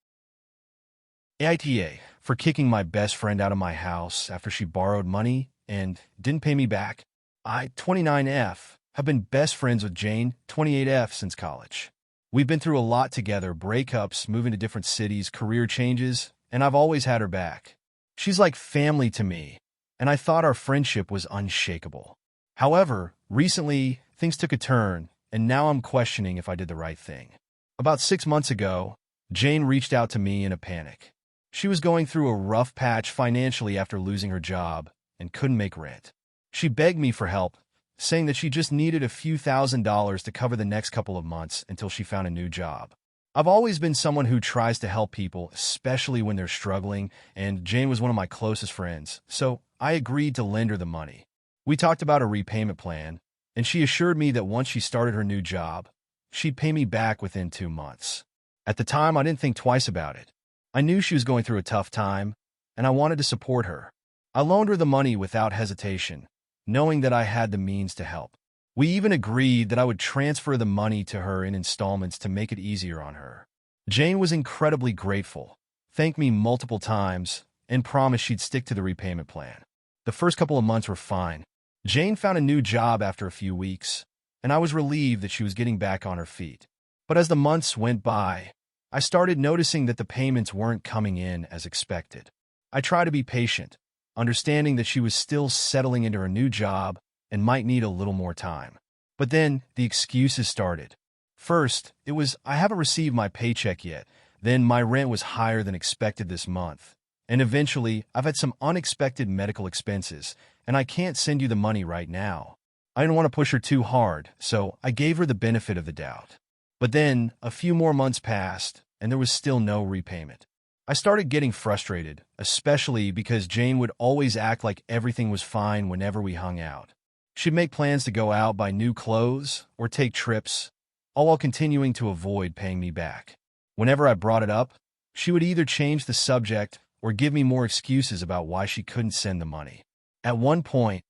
Speaker 1: AITA for kicking my best friend out of my house after she borrowed money and didn't pay me back. I, 29F, have been best friends with Jane, 28F, since college. We've been through a lot together, breakups, moving to different cities, career changes, and I've always had her back. She's like family to me, and I thought our friendship was unshakable. However, recently, things took a turn, and now I'm questioning if I did the right thing. About 6 months ago, Jane reached out to me in a panic. She was going through a rough patch financially after losing her job and couldn't make rent. She begged me for help, saying that she just needed a few $1,000s to cover the next couple of months until she found a new job. I've always been someone who tries to help people, especially when they're struggling, and Jane was one of my closest friends, so I agreed to lend her the money. We talked about a repayment plan, and she assured me that once she started her new job, she'd pay me back within 2 months. At the time, I didn't think twice about it. I knew she was going through a tough time, and I wanted to support her. I loaned her the money without hesitation, knowing that I had the means to help. We even agreed that I would transfer the money to her in installments to make it easier on her. Jane was incredibly grateful, thanked me multiple times, and promised she'd stick to the repayment plan. The first couple of months were fine. Jane found a new job after a few weeks, and I was relieved that she was getting back on her feet. But as the months went by, I started noticing that the payments weren't coming in as expected. I tried to be patient, understanding that she was still settling into her new job and might need a little more time. But then the excuses started. First, it was, I haven't received my paycheck yet. Then my rent was higher than expected this month. And eventually, I've had some unexpected medical expenses, and I can't send you the money right now. I didn't want to push her too hard, so I gave her the benefit of the doubt. But then, a few more months passed, and there was still no repayment. I started getting frustrated, especially because Jane would always act like everything was fine whenever we hung out. She'd make plans to go out, buy new clothes, or take trips, all while continuing to avoid paying me back. Whenever I brought it up, she would either change the subject or give me more excuses about why she couldn't send the money. At one point,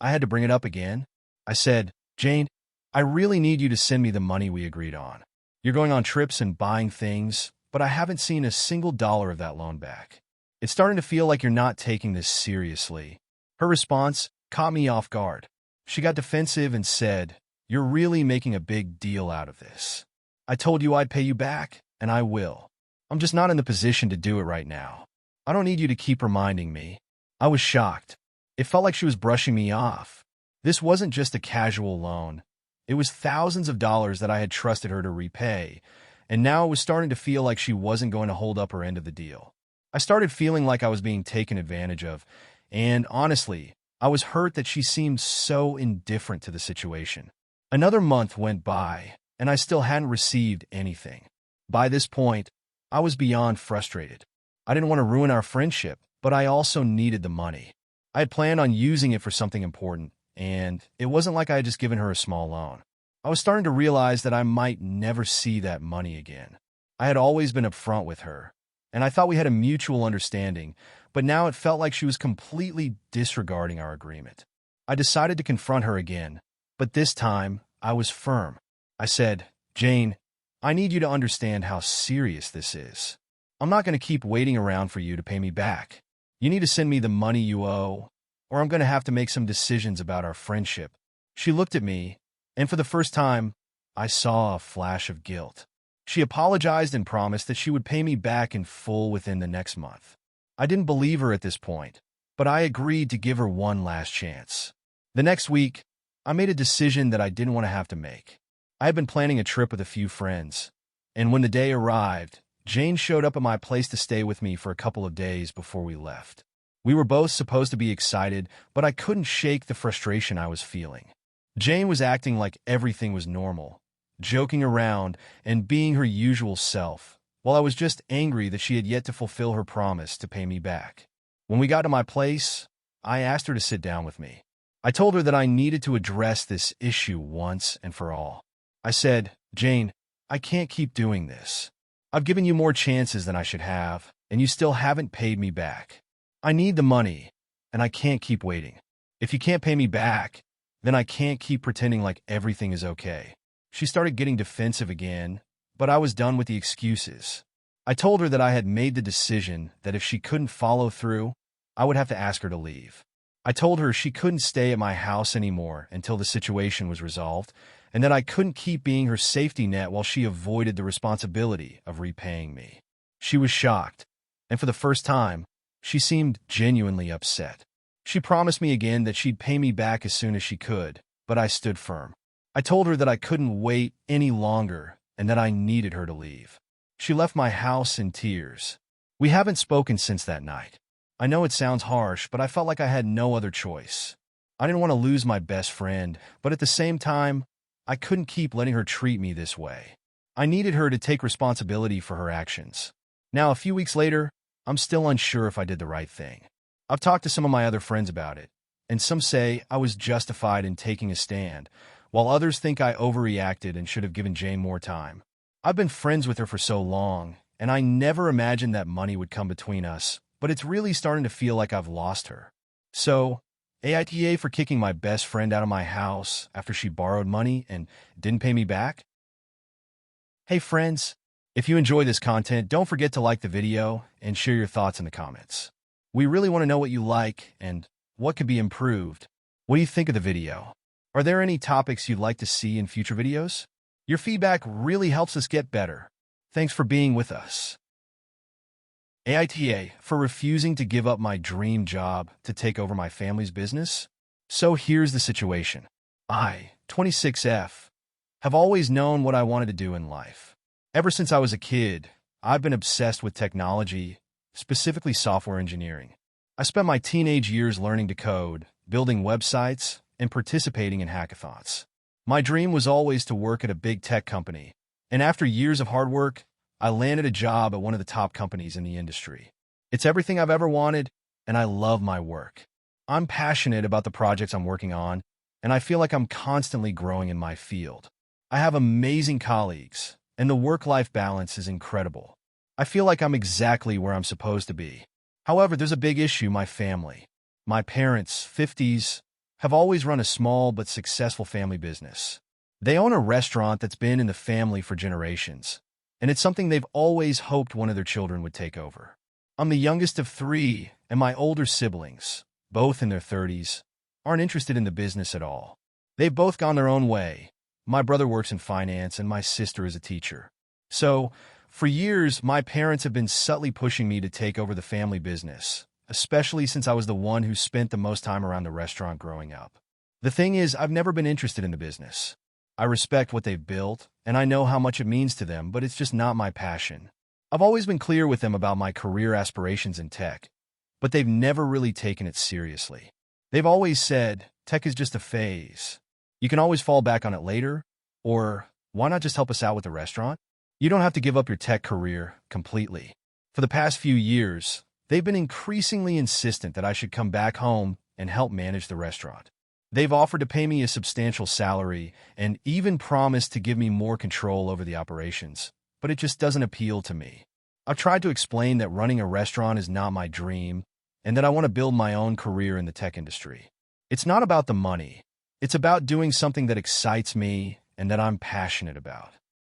Speaker 1: I had to bring it up again. I said, Jane, I really need you to send me the money we agreed on. You're going on trips and buying things, but I haven't seen a single dollar of that loan back. It's starting to feel like you're not taking this seriously. Her response caught me off guard. She got defensive and said, You're really making a big deal out of this. I told you I'd pay you back, and I will. I'm just not in the position to do it right now. I don't need you to keep reminding me. I was shocked. It felt like she was brushing me off. This wasn't just a casual loan. It was thousands of dollars that I had trusted her to repay, and now it was starting to feel like she wasn't going to hold up her end of the deal. I started feeling like I was being taken advantage of, and honestly, I was hurt that she seemed so indifferent to the situation. Another month went by, and I still hadn't received anything. By this point, I was beyond frustrated. I didn't want to ruin our friendship, but I also needed the money. I had planned on using it for something important, and it wasn't like I had just given her a small loan. I was starting to realize that I might never see that money again. I had always been upfront with her, and I thought we had a mutual understanding, but now it felt like she was completely disregarding our agreement. I decided to confront her again, but this time I was firm. I said, Jane, I need you to understand how serious this is. I'm not going to keep waiting around for you to pay me back. You need to send me the money you owe, or I'm going to have to make some decisions about our friendship. She looked at me, and for the first time, I saw a flash of guilt. She apologized and promised that she would pay me back in full within the next month. I didn't believe her at this point, but I agreed to give her one last chance. The next week, I made a decision that I didn't want to have to make. I had been planning a trip with a few friends, and when the day arrived, Jane showed up at my place to stay with me for a couple of days before we left. We were both supposed to be excited, but I couldn't shake the frustration I was feeling. Jane was acting like everything was normal, joking around and being her usual self, while I was just angry that she had yet to fulfill her promise to pay me back. When we got to my place, I asked her to sit down with me. I told her that I needed to address this issue once and for all. I said, Jane, I can't keep doing this. I've given you more chances than I should have, and you still haven't paid me back. I need the money, and I can't keep waiting. If you can't pay me back, then I can't keep pretending like everything is okay. She started getting defensive again, but I was done with the excuses. I told her that I had made the decision that if she couldn't follow through, I would have to ask her to leave. I told her she couldn't stay at my house anymore until the situation was resolved, and that I couldn't keep being her safety net while she avoided the responsibility of repaying me. She was shocked, and for the first time, she seemed genuinely upset. She promised me again that she'd pay me back as soon as she could, but I stood firm. I told her that I couldn't wait any longer and that I needed her to leave. She left my house in tears. We haven't spoken since that night. I know it sounds harsh, but I felt like I had no other choice. I didn't want to lose my best friend, but at the same time, I couldn't keep letting her treat me this way. I needed her to take responsibility for her actions. Now, a few weeks later, I'm still unsure if I did the right thing. I've talked to some of my other friends about it, and some say I was justified in taking a stand, while others think I overreacted and should have given Jane more time. I've been friends with her for so long, and I never imagined that money would come between us, but it's really starting to feel like I've lost her. So, AITA for kicking my best friend out of my house after she borrowed money and didn't pay me back? Hey friends, if you enjoy this content, don't forget to like the video and share your thoughts in the comments. We really want to know what you like and what could be improved. What do you think of the video? Are there any topics you'd like to see in future videos? Your feedback really helps us get better. Thanks for being with us. AITA for refusing to give up my dream job to take over my family's business? So here's the situation. I, 26F, have always known what I wanted to do in life. Ever since I was a kid, I've been obsessed with technology, specifically software engineering. I spent my teenage years learning to code, building websites, and participating in hackathons. My dream was always to work at a big tech company, and after years of hard work, I landed a job at one of the top companies in the industry. It's everything I've ever wanted, and I love my work. I'm passionate about the projects I'm working on, and I feel like I'm constantly growing in my field. I have amazing colleagues, and the work-life balance is incredible. I feel like I'm exactly where I'm supposed to be. However, there's a big issue: my family. My parents, 50s, have always run a small but successful family business. They own a restaurant that's been in the family for generations, and it's something they've always hoped one of their children would take over. I'm the youngest of three, and my older siblings, both in their 30s, aren't interested in the business at all. They've both gone their own way. My brother works in finance, and my sister is a teacher. So, for years, my parents have been subtly pushing me to take over the family business, especially since I was the one who spent the most time around the restaurant growing up. The thing is, I've never been interested in the business. I respect what they've built, and I know how much it means to them, but it's just not my passion. I've always been clear with them about my career aspirations in tech, but they've never really taken it seriously. They've always said, tech is just a phase. You can always fall back on it later, or why not just help us out with the restaurant? You don't have to give up your tech career completely. For the past few years, they've been increasingly insistent that I should come back home and help manage the restaurant. They've offered to pay me a substantial salary and even promised to give me more control over the operations, but it just doesn't appeal to me. I've tried to explain that running a restaurant is not my dream and that I want to build my own career in the tech industry. It's not about the money. It's about doing something that excites me and that I'm passionate about.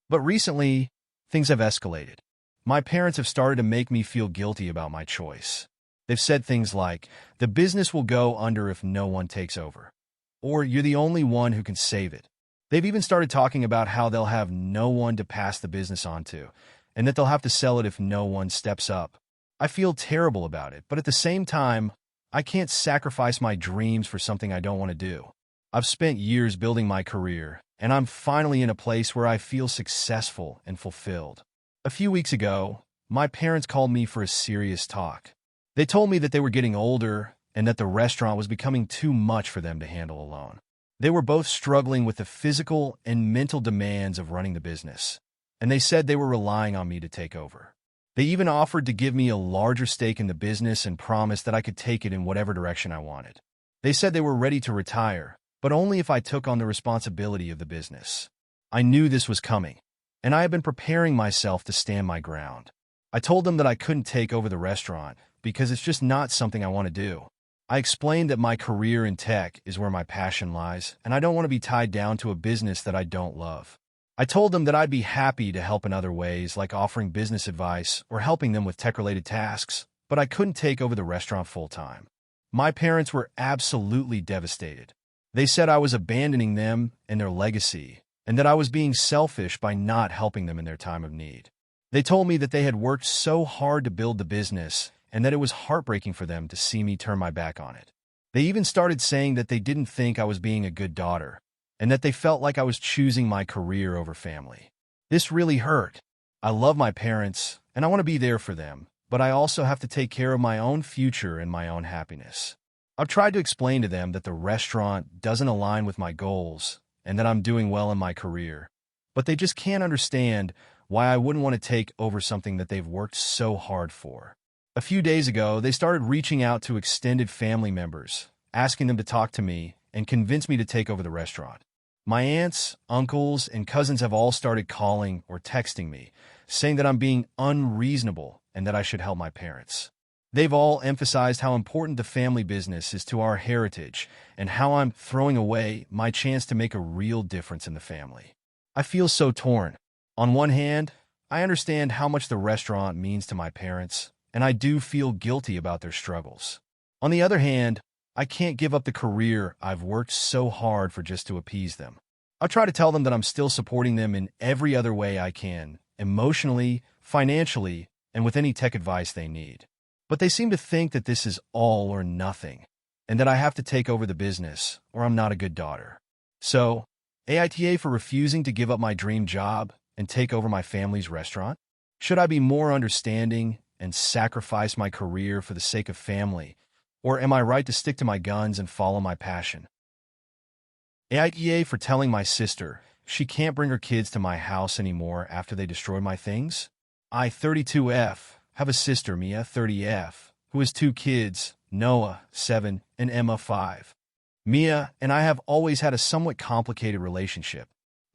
Speaker 1: But recently, things have escalated. My parents have started to make me feel guilty about my choice. They've said things like, the business will go under if no one takes over, or you're the only one who can save it. They've even started talking about how they'll have no one to pass the business on to, and that they'll have to sell it if no one steps up. I feel terrible about it, but at the same time, I can't sacrifice my dreams for something I don't want to do. I've spent years building my career, and I'm finally in a place where I feel successful and fulfilled. A few weeks ago, my parents called me for a serious talk. They told me that they were getting older and that the restaurant was becoming too much for them to handle alone. They were both struggling with the physical and mental demands of running the business, and they said they were relying on me to take over. They even offered to give me a larger stake in the business and promised that I could take it in whatever direction I wanted. They said they were ready to retire, but only if I took on the responsibility of the business. I knew this was coming, and I had been preparing myself to stand my ground. I told them that I couldn't take over the restaurant because it's just not something I want to do. I explained that my career in tech is where my passion lies, and I don't want to be tied down to a business that I don't love. I told them that I'd be happy to help in other ways, like offering business advice or helping them with tech-related tasks, but I couldn't take over the restaurant full-time. My parents were absolutely devastated. They said I was abandoning them and their legacy, and that I was being selfish by not helping them in their time of need. They told me that they had worked so hard to build the business and that it was heartbreaking for them to see me turn my back on it. They even started saying that they didn't think I was being a good daughter, and that they felt like I was choosing my career over family. This really hurt. I love my parents, and I want to be there for them, but I also have to take care of my own future and my own happiness. I've tried to explain to them that the restaurant doesn't align with my goals and that I'm doing well in my career, but they just can't understand why I wouldn't want to take over something that they've worked so hard for. A few days ago, they started reaching out to extended family members, asking them to talk to me and convince me to take over the restaurant. My aunts, uncles, and cousins have all started calling or texting me, saying that I'm being unreasonable and that I should help my parents. They've all emphasized how important the family business is to our heritage and how I'm throwing away my chance to make a real difference in the family. I feel so torn. On one hand, I understand how much the restaurant means to my parents, and I do feel guilty about their struggles. On the other hand, I can't give up the career I've worked so hard for just to appease them. I try to tell them that I'm still supporting them in every other way I can, emotionally, financially, and with any tech advice they need. But they seem to think that this is all or nothing, and that I have to take over the business, or I'm not a good daughter. So, AITA for refusing to give up my dream job and take over my family's restaurant? Should I be more understanding and sacrifice my career for the sake of family, or am I right to stick to my guns and follow my passion? AITA for telling my sister she can't bring her kids to my house anymore after they destroy my things? I, 32F, have a sister, Mia, 30F, who has 2 kids, Noah, 7, and Emma, 5. Mia and I have always had a somewhat complicated relationship.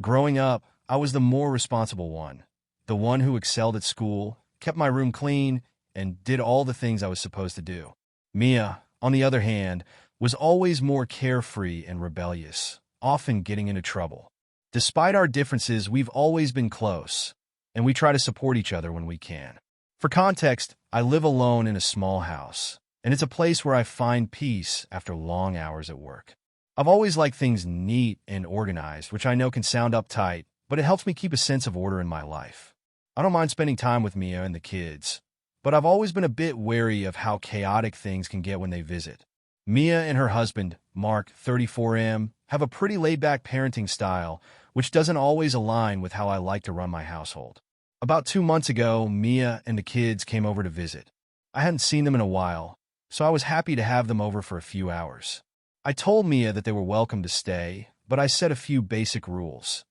Speaker 1: Growing up, I was the more responsible one, the one who excelled at school, kept my room clean, and did all the things I was supposed to do. Mia, on the other hand, was always more carefree and rebellious, often getting into trouble. Despite our differences, we've always been close, and we try to support each other when we can. For context, I live alone in a small house, and it's a place where I find peace after long hours at work. I've always liked things neat and organized, which I know can sound uptight, but it helps me keep a sense of order in my life. I don't mind spending time with Mia and the kids, but I've always been a bit wary of how chaotic things can get when they visit. Mia and her husband, Mark, 34M, have a pretty laid-back parenting style, which doesn't always align with how I like to run my household. About 2 months ago, Mia and the kids came over to visit. I hadn't seen them in a while, so I was happy to have them over for a few hours. I told Mia that they were welcome to stay, but I set a few basic rules.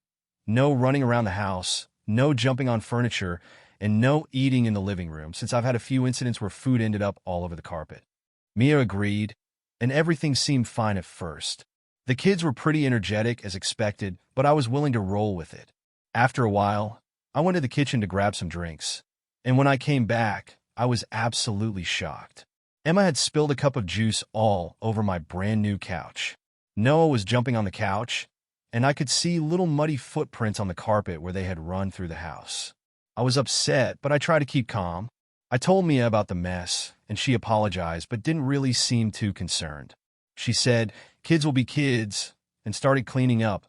Speaker 1: No running around the house, no jumping on furniture, and no eating in the living room, since I've had a few incidents where food ended up all over the carpet. Mia agreed, and everything seemed fine at first. The kids were pretty energetic as expected, but I was willing to roll with it. After a while, I went to the kitchen to grab some drinks, and when I came back, I was absolutely shocked. Emma had spilled a cup of juice all over my brand new couch. Noah was jumping on the couch, and I could see little muddy footprints on the carpet where they had run through the house. I was upset, but I tried to keep calm. I told Mia about the mess, and she apologized, but didn't really seem too concerned. She said, "Kids will be kids," and started cleaning up,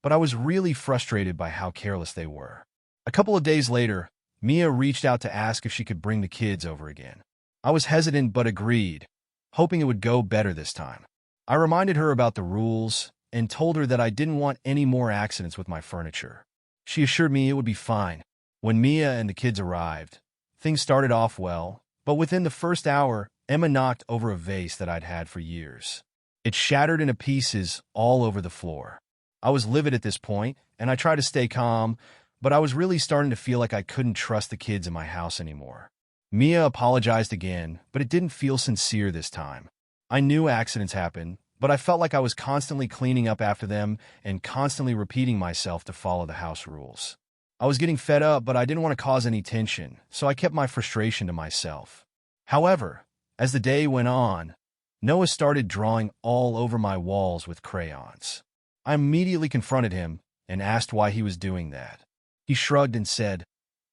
Speaker 1: but I was really frustrated by how careless they were. A couple of days later, Mia reached out to ask if she could bring the kids over again. I was hesitant but agreed, hoping it would go better this time. I reminded her about the rules and told her that I didn't want any more accidents with my furniture. She assured me it would be fine. When Mia and the kids arrived, things started off well, but within the first hour, Emma knocked over a vase that I'd had for years. It shattered into pieces all over the floor. I was livid at this point, and I tried to stay calm, but I was really starting to feel like I couldn't trust the kids in my house anymore. Mia apologized again, but it didn't feel sincere this time. I knew accidents happen, but I felt like I was constantly cleaning up after them and constantly repeating myself to follow the house rules. I was getting fed up, but I didn't want to cause any tension, so I kept my frustration to myself. However, as the day went on, Noah started drawing all over my walls with crayons. I immediately confronted him and asked why he was doing that. He shrugged and said,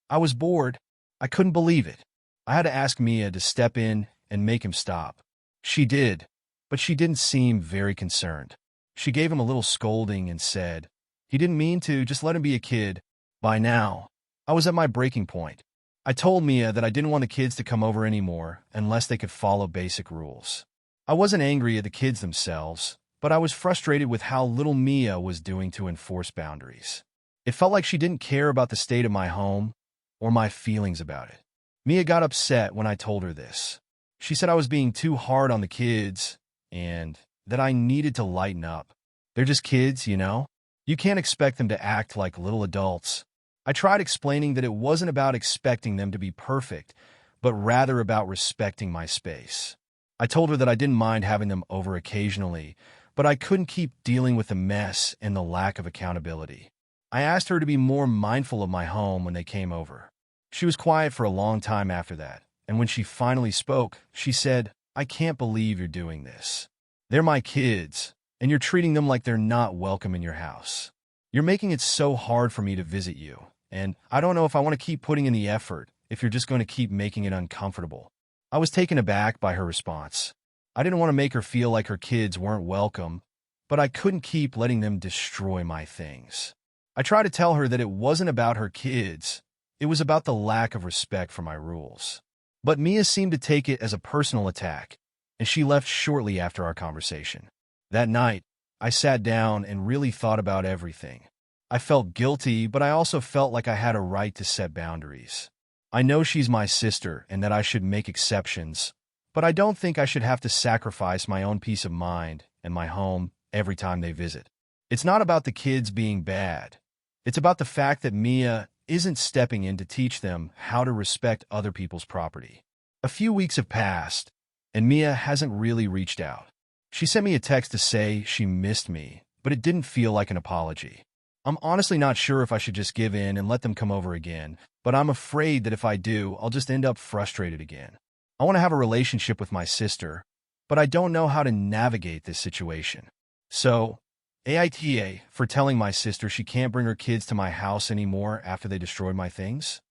Speaker 1: "I was bored. I couldn't believe it." I had to ask Mia to step in and make him stop. She did, but she didn't seem very concerned. She gave him a little scolding and said, "He didn't mean to, just let him be a kid." By now, I was at my breaking point. I told Mia that I didn't want the kids to come over anymore unless they could follow basic rules. I wasn't angry at the kids themselves, but I was frustrated with how little Mia was doing to enforce boundaries. It felt like she didn't care about the state of my home or my feelings about it. Mia got upset when I told her this. She said I was being too hard on the kids and that I needed to lighten up. They're just kids, you know? You can't expect them to act like little adults. I tried explaining that it wasn't about expecting them to be perfect, but rather about respecting my space. I told her that I didn't mind having them over occasionally, but I couldn't keep dealing with the mess and the lack of accountability. I asked her to be more mindful of my home when they came over. She was quiet for a long time after that, and when she finally spoke, she said, "I can't believe you're doing this. They're my kids, and you're treating them like they're not welcome in your house. You're making it so hard for me to visit you, and I don't know if I want to keep putting in the effort if you're just going to keep making it uncomfortable." I was taken aback by her response. I didn't want to make her feel like her kids weren't welcome, but I couldn't keep letting them destroy my things. I tried to tell her that it wasn't about her kids, it was about the lack of respect for my rules. But Mia seemed to take it as a personal attack, and she left shortly after our conversation. That night, I sat down and really thought about everything. I felt guilty, but I also felt like I had a right to set boundaries. I know she's my sister and that I should make exceptions, but I don't think I should have to sacrifice my own peace of mind and my home every time they visit. It's not about the kids being bad. It's about the fact that Mia isn't stepping in to teach them how to respect other people's property. A few weeks have passed, and Mia hasn't really reached out. She sent me a text to say she missed me, but it didn't feel like an apology. I'm honestly not sure if I should just give in and let them come over again, but I'm afraid that if I do, I'll just end up frustrated again. I want to have a relationship with my sister, but I don't know how to navigate this situation. So, AITA for telling my sister she can't bring her kids to my house anymore after they destroyed my things.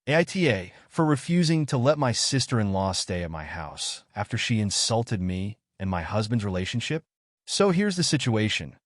Speaker 1: AITA for refusing to let my sister-in-law stay at my house after she insulted me and my husband's relationship. So here's the situation.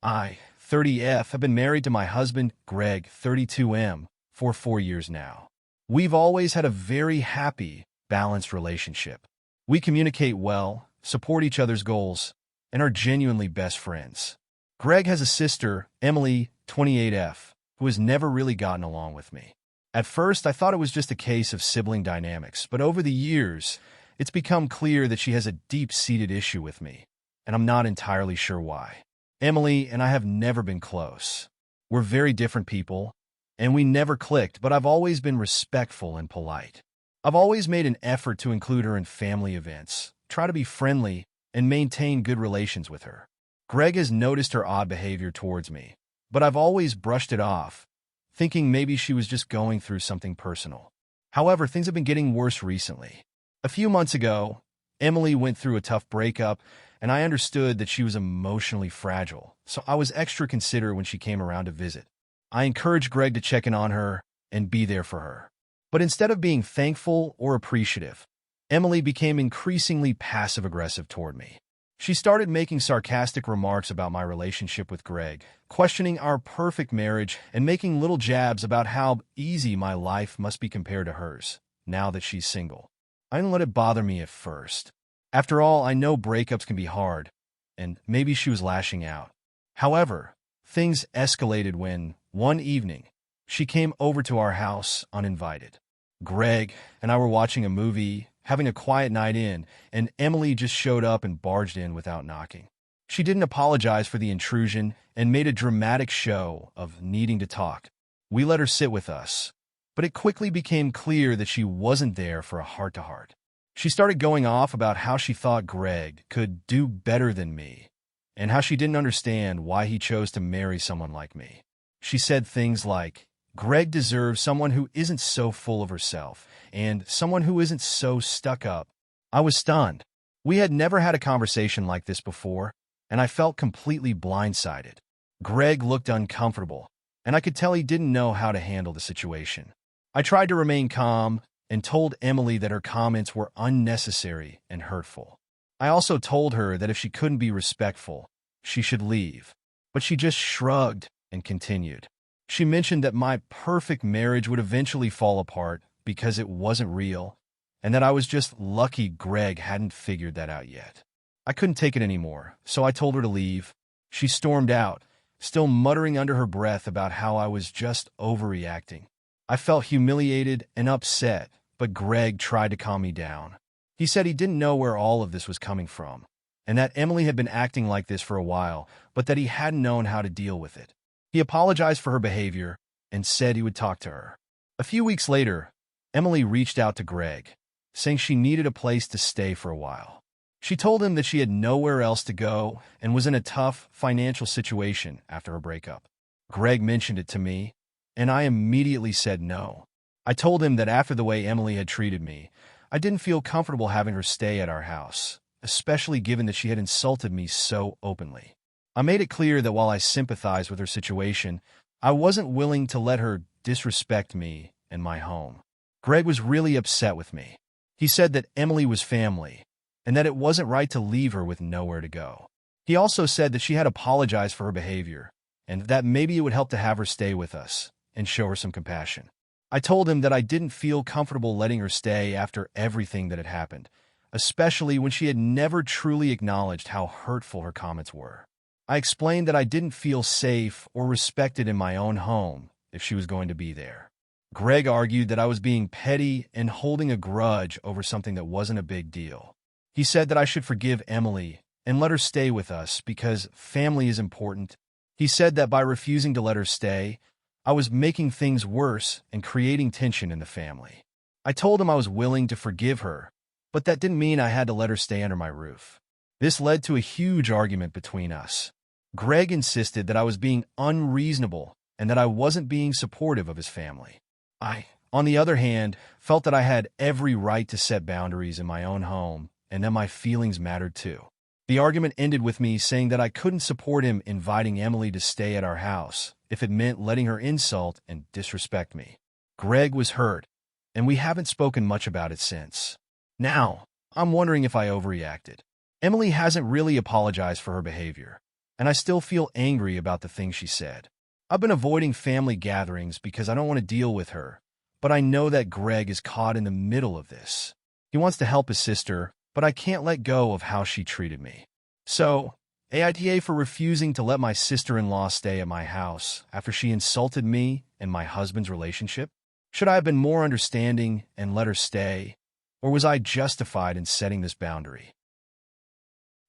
Speaker 1: I, 30F, have been married to my husband, Greg, 32M, for 4 years now. We've always had a very happy, balanced relationship. We communicate well, support each other's goals, and are genuinely best friends. Greg has a sister, Emily, 28F, who has never really gotten along with me. At first, I thought it was just a case of sibling dynamics, but over the years, it's become clear that she has a deep-seated issue with me, and I'm not entirely sure why. Emily and I have never been close. We're very different people, and we never clicked, but I've always been respectful and polite. I've always made an effort to include her in family events, try to be friendly, and maintain good relations with her. Greg has noticed her odd behavior towards me, but I've always brushed it off, thinking maybe she was just going through something personal. However, things have been getting worse recently. A few months ago, Emily went through a tough breakup, and I understood that she was emotionally fragile, so I was extra considerate when she came around to visit. I encouraged Greg to check in on her and be there for her. But instead of being thankful or appreciative, Emily became increasingly passive-aggressive toward me. She started making sarcastic remarks about my relationship with Greg, questioning our perfect marriage and making little jabs about how easy my life must be compared to hers, now that she's single. I didn't let it bother me at first. After all, I know breakups can be hard, and maybe she was lashing out. However, things escalated when, one evening, she came over to our house uninvited. Greg and I were watching a movie, having a quiet night in, and Emily just showed up and barged in without knocking. She didn't apologize for the intrusion and made a dramatic show of needing to talk. We let her sit with us, but it quickly became clear that she wasn't there for a heart-to-heart. She started going off about how she thought Greg could do better than me, and how she didn't understand why he chose to marry someone like me. She said things like, Greg deserves someone who isn't so full of herself, and someone who isn't so stuck up. I was stunned. We had never had a conversation like this before, and I felt completely blindsided. Greg looked uncomfortable, and I could tell he didn't know how to handle the situation. I tried to remain calm and told Emily that her comments were unnecessary and hurtful. I also told her that if she couldn't be respectful, she should leave, but she just shrugged and continued. She mentioned that my perfect marriage would eventually fall apart because it wasn't real, and that I was just lucky Greg hadn't figured that out yet. I couldn't take it anymore, so I told her to leave. She stormed out, still muttering under her breath about how I was just overreacting. I felt humiliated and upset, but Greg tried to calm me down. He said he didn't know where all of this was coming from, and that Emily had been acting like this for a while, but that he hadn't known how to deal with it. He apologized for her behavior and said he would talk to her. A few weeks later, Emily reached out to Greg, saying she needed a place to stay for a while. She told him that she had nowhere else to go and was in a tough financial situation after her breakup. Greg mentioned it to me, and I immediately said no. I told him that after the way Emily had treated me, I didn't feel comfortable having her stay at our house, especially given that she had insulted me so openly. I made it clear that while I sympathized with her situation, I wasn't willing to let her disrespect me and my home. Greg was really upset with me. He said that Emily was family, and that it wasn't right to leave her with nowhere to go. He also said that she had apologized for her behavior, and that maybe it would help to have her stay with us and show her some compassion. I told him that I didn't feel comfortable letting her stay after everything that had happened, especially when she had never truly acknowledged how hurtful her comments were. I explained that I didn't feel safe or respected in my own home if she was going to be there. Greg argued that I was being petty and holding a grudge over something that wasn't a big deal. He said that I should forgive Emily and let her stay with us because family is important. He said that by refusing to let her stay, I was making things worse and creating tension in the family. I told him I was willing to forgive her, but that didn't mean I had to let her stay under my roof. This led to a huge argument between us. Greg insisted that I was being unreasonable and that I wasn't being supportive of his family. I, on the other hand, felt that I had every right to set boundaries in my own home and that my feelings mattered too. The argument ended with me saying that I couldn't support him inviting Emily to stay at our house if it meant letting her insult and disrespect me. Greg was hurt, and we haven't spoken much about it since. Now, I'm wondering if I overreacted. Emily hasn't really apologized for her behavior, and I still feel angry about the things she said. I've been avoiding family gatherings because I don't want to deal with her, but I know that Greg is caught in the middle of this. He wants to help his sister, but I can't let go of how she treated me. So, AITA for refusing to let my sister-in-law stay at my house after she insulted me and my husband's relationship? Should I have been more understanding and let her stay, or was I justified in setting this boundary?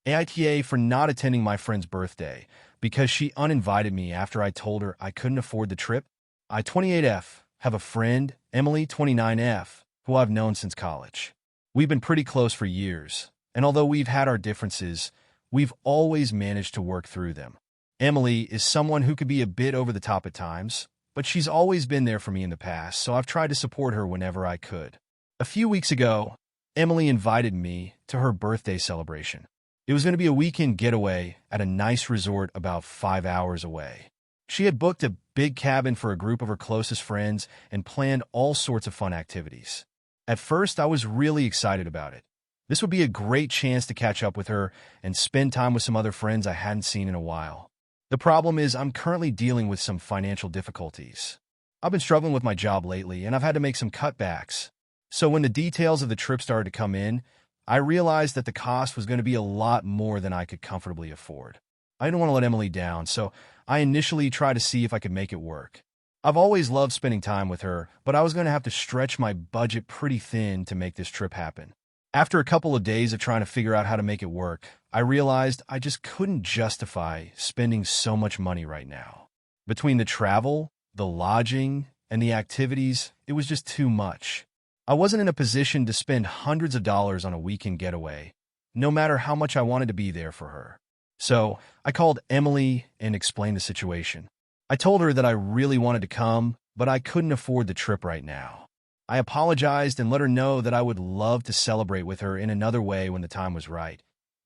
Speaker 1: AITA for not attending my friend's birthday because she uninvited me after I told her I couldn't afford the trip. I, 28F, have a friend, Emily, 29F, who I've known since college. We've been pretty close for years, and although we've had our differences, we've always managed to work through them. Emily is someone who could be a bit over the top at times, but she's always been there for me in the past, so I've tried to support her whenever I could. A few weeks ago, Emily invited me to her birthday celebration. It was going to be a weekend getaway at a nice resort about 5 hours away. She had booked a big cabin for a group of her closest friends and planned all sorts of fun activities. At first, I was really excited about it. This would be a great chance to catch up with her and spend time with some other friends I hadn't seen in a while. The problem is I'm currently dealing with some financial difficulties. I've been struggling with my job lately, and I've had to make some cutbacks. So when the details of the trip started to come in, I realized that the cost was going to be a lot more than I could comfortably afford. I didn't want to let Emily down, so I initially tried to see if I could make it work. I've always loved spending time with her, but I was going to have to stretch my budget pretty thin to make this trip happen. After a couple of days of trying to figure out how to make it work, I realized I just couldn't justify spending so much money right now. Between the travel, the lodging, and the activities, it was just too much. I wasn't in a position to spend hundreds of dollars on a weekend getaway, no matter how much I wanted to be there for her. So I called Emily and explained the situation. I told her that I really wanted to come, but I couldn't afford the trip right now. I apologized and let her know that I would love to celebrate with her in another way when the time was right,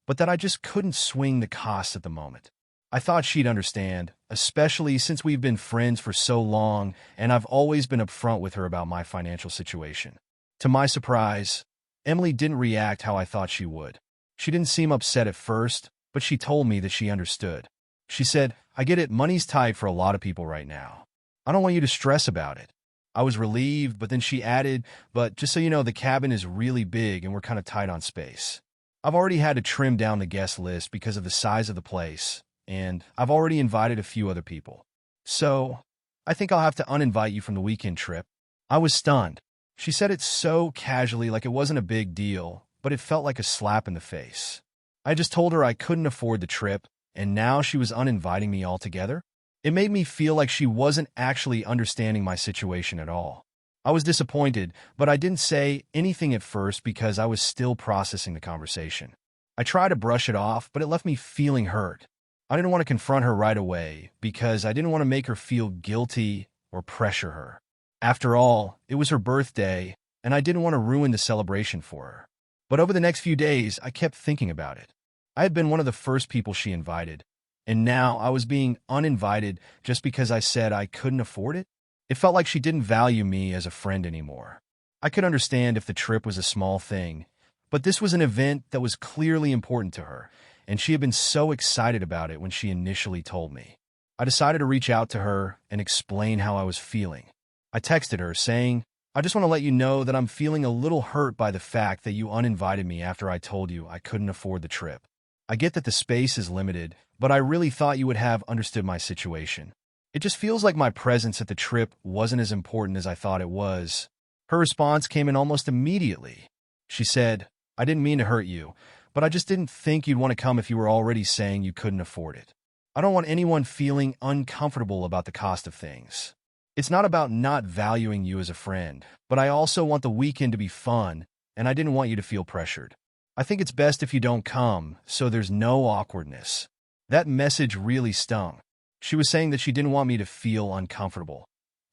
Speaker 1: but that I just couldn't swing the cost at the moment. I thought she'd understand, especially since we've been friends for so long and I've always been upfront with her about my financial situation. To my surprise, Emily didn't react how I thought she would. She didn't seem upset at first, but she told me that she understood. She said, "I get it, money's tight for a lot of people right now. I don't want you to stress about it." I was relieved, but then she added, "But just so you know, the cabin is really big and we're kind of tight on space." I've already had to trim down the guest list because of the size of the place, and I've already invited a few other people. So, I think I'll have to uninvite you from the weekend trip." I was stunned. She said it so casually, like it wasn't a big deal, but it felt like a slap in the face. I just told her I couldn't afford the trip, and now she was uninviting me altogether? It made me feel like she wasn't actually understanding my situation at all. I was disappointed, but I didn't say anything at first because I was still processing the conversation. I tried to brush it off, but it left me feeling hurt. I didn't want to confront her right away because I didn't want to make her feel guilty or pressure her. After all, it was her birthday, and I didn't want to ruin the celebration for her. But over the next few days, I kept thinking about it. I had been one of the first people she invited, and now I was being uninvited just because I said I couldn't afford it? It felt like she didn't value me as a friend anymore. I could understand if the trip was a small thing, but this was an event that was clearly important to her, and she had been so excited about it when she initially told me. I decided to reach out to her and explain how I was feeling. I texted her saying, "I just want to let you know that I'm feeling a little hurt by the fact that you uninvited me after I told you I couldn't afford the trip. I get that the space is limited, but I really thought you would have understood my situation. It just feels like my presence at the trip wasn't as important as I thought it was." Her response came in almost immediately. She said, "I didn't mean to hurt you, but I just didn't think you'd want to come if you were already saying you couldn't afford it. I don't want anyone feeling uncomfortable about the cost of things. It's not about not valuing you as a friend, but I also want the weekend to be fun, and I didn't want you to feel pressured. I think it's best if you don't come, so there's no awkwardness." That message really stung. She was saying that she didn't want me to feel uncomfortable,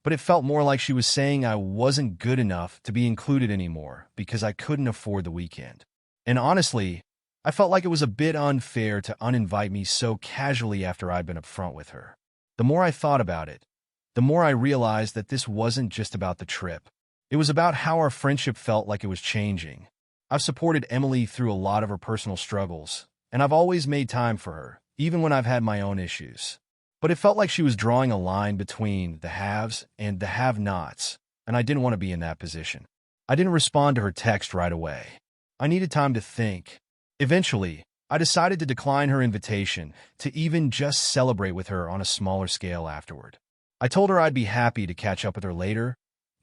Speaker 1: but it felt more like she was saying I wasn't good enough to be included anymore because I couldn't afford the weekend. And honestly, I felt like it was a bit unfair to uninvite me so casually after I'd been upfront with her. The more I thought about it, the more I realized that this wasn't just about the trip. It was about how our friendship felt like it was changing. I've supported Emily through a lot of her personal struggles, and I've always made time for her, even when I've had my own issues. But it felt like she was drawing a line between the haves and the have-nots, and I didn't want to be in that position. I didn't respond to her text right away. I needed time to think. Eventually, I decided to decline her invitation to even just celebrate with her on a smaller scale afterward. I told her I'd be happy to catch up with her later,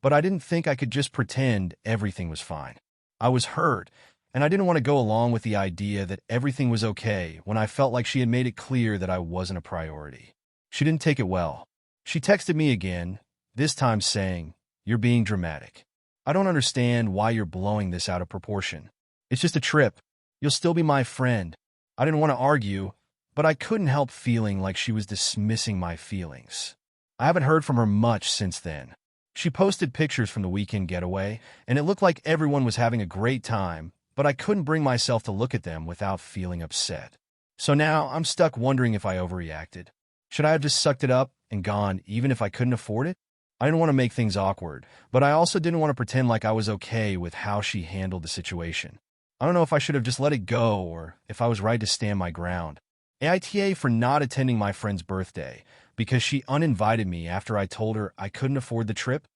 Speaker 1: but I didn't think I could just pretend everything was fine. I was hurt, and I didn't want to go along with the idea that everything was okay when I felt like she had made it clear that I wasn't a priority. She didn't take it well. She texted me again, this time saying, "You're being dramatic. I don't understand why you're blowing this out of proportion. It's just a trip. You'll still be my friend." I didn't want to argue, but I couldn't help feeling like she was dismissing my feelings. I haven't heard from her much since then. She posted pictures from the weekend getaway, and it looked like everyone was having a great time, but I couldn't bring myself to look at them without feeling upset. So now I'm stuck wondering if I overreacted. Should I have just sucked it up and gone even if I couldn't afford it? I didn't want to make things awkward, but I also didn't want to pretend like I was okay with how she handled the situation. I don't know if I should have just let it go or if I was right to stand my ground. AITA for not attending my friend's birthday because she uninvited me after I told her I couldn't afford the trip.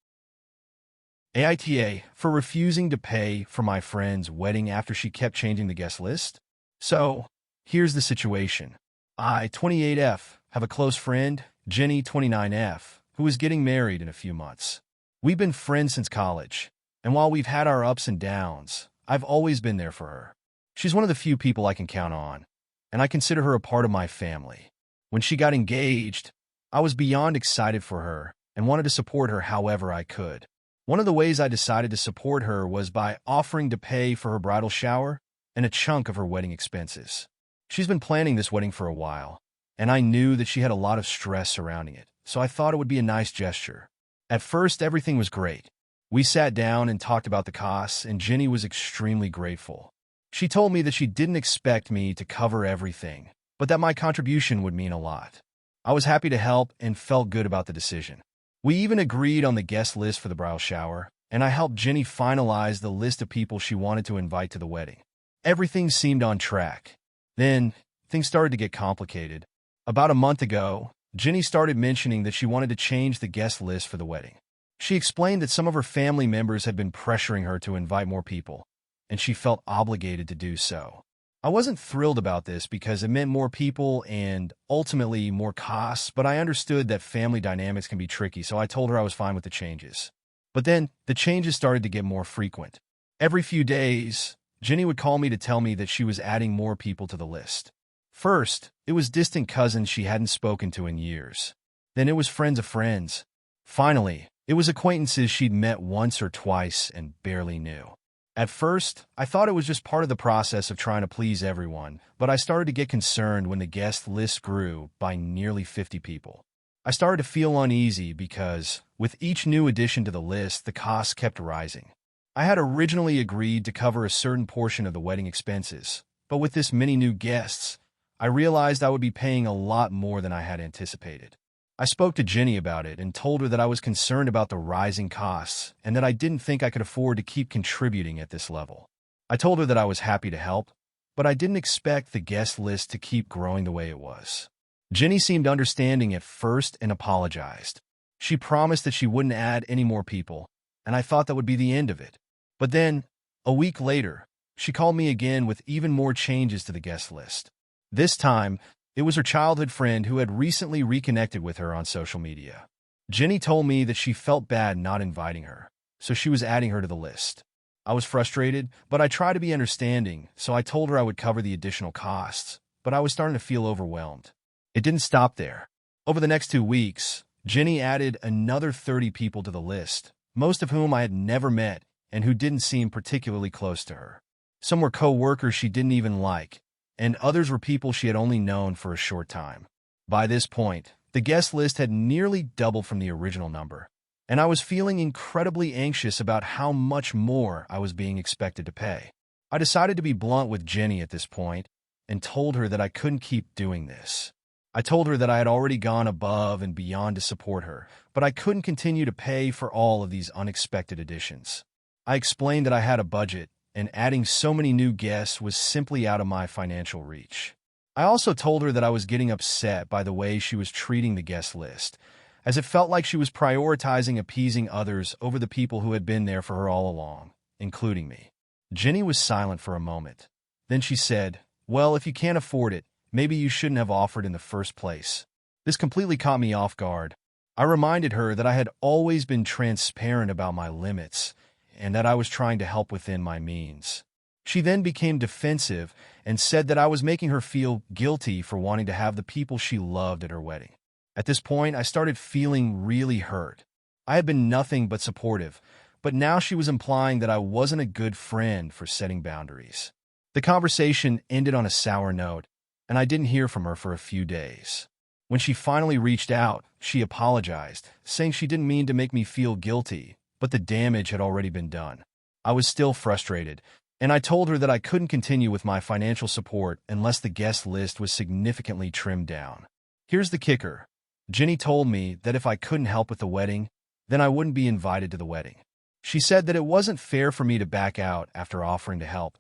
Speaker 1: AITA for refusing to pay for my friend's wedding after she kept changing the guest list. So, here's the situation. I, 28F, have a close friend, Jenny, 29F, who is getting married in a few months. We've been friends since college, and while we've had our ups and downs, I've always been there for her. She's one of the few people I can count on, and I consider her a part of my family. When she got engaged, I was beyond excited for her and wanted to support her however I could. One of the ways I decided to support her was by offering to pay for her bridal shower and a chunk of her wedding expenses. She's been planning this wedding for a while, and I knew that she had a lot of stress surrounding it, so I thought it would be a nice gesture. At first, everything was great. We sat down and talked about the costs, and Jenny was extremely grateful. She told me that she didn't expect me to cover everything, but that my contribution would mean a lot. I was happy to help and felt good about the decision. We even agreed on the guest list for the bridal shower, and I helped Jenny finalize the list of people she wanted to invite to the wedding. Everything seemed on track. Then, things started to get complicated. About a month ago, Jenny started mentioning that she wanted to change the guest list for the wedding. She explained that some of her family members had been pressuring her to invite more people, and she felt obligated to do so. I wasn't thrilled about this because it meant more people and ultimately more costs, but I understood that family dynamics can be tricky, so I told her I was fine with the changes. But then the changes started to get more frequent. Every few days, Jenny would call me to tell me that she was adding more people to the list. First, it was distant cousins she hadn't spoken to in years. Then it was friends of friends. Finally, it was acquaintances she'd met once or twice and barely knew. At first, I thought it was just part of the process of trying to please everyone, but I started to get concerned when the guest list grew by nearly 50 people. I started to feel uneasy because, with each new addition to the list, the costs kept rising. I had originally agreed to cover a certain portion of the wedding expenses, but with this many new guests, I realized I would be paying a lot more than I had anticipated. I spoke to Jenny about it and told her that I was concerned about the rising costs and that I didn't think I could afford to keep contributing at this level. I told her that I was happy to help, but I didn't expect the guest list to keep growing the way it was. Jenny seemed understanding at first and apologized. She promised that she wouldn't add any more people, and I thought that would be the end of it. But then, a week later, she called me again with even more changes to the guest list. This time, it was her childhood friend who had recently reconnected with her on social media. Jenny told me that she felt bad not inviting her, so she was adding her to the list. I was frustrated, but I tried to be understanding, so I told her I would cover the additional costs, but I was starting to feel overwhelmed. It didn't stop there. Over the next 2 weeks, Jenny added another 30 people to the list, most of whom I had never met and who didn't seem particularly close to her. Some were co-workers she didn't even like, and others were people she had only known for a short time. By this point, the guest list had nearly doubled from the original number, and I was feeling incredibly anxious about how much more I was being expected to pay. I decided to be blunt with Jenny at this point and told her that I couldn't keep doing this. I told her that I had already gone above and beyond to support her, but I couldn't continue to pay for all of these unexpected additions. I explained that I had a budget, and adding so many new guests was simply out of my financial reach. I also told her that I was getting upset by the way she was treating the guest list, as it felt like she was prioritizing appeasing others over the people who had been there for her all along, including me. Jenny was silent for a moment. Then she said, "Well, if you can't afford it, maybe you shouldn't have offered in the first place." This completely caught me off guard. I reminded her that I had always been transparent about my limits, and that I was trying to help within my means. She then became defensive and said that I was making her feel guilty for wanting to have the people she loved at her wedding. At this point, I started feeling really hurt. I had been nothing but supportive, but now she was implying that I wasn't a good friend for setting boundaries. The conversation ended on a sour note, and I didn't hear from her for a few days. When she finally reached out, she apologized, saying she didn't mean to make me feel guilty, but the damage had already been done. I was still frustrated, and I told her that I couldn't continue with my financial support unless the guest list was significantly trimmed down. Here's the kicker. Jenny told me that if I couldn't help with the wedding, then I wouldn't be invited to the wedding. She said that it wasn't fair for me to back out after offering to help,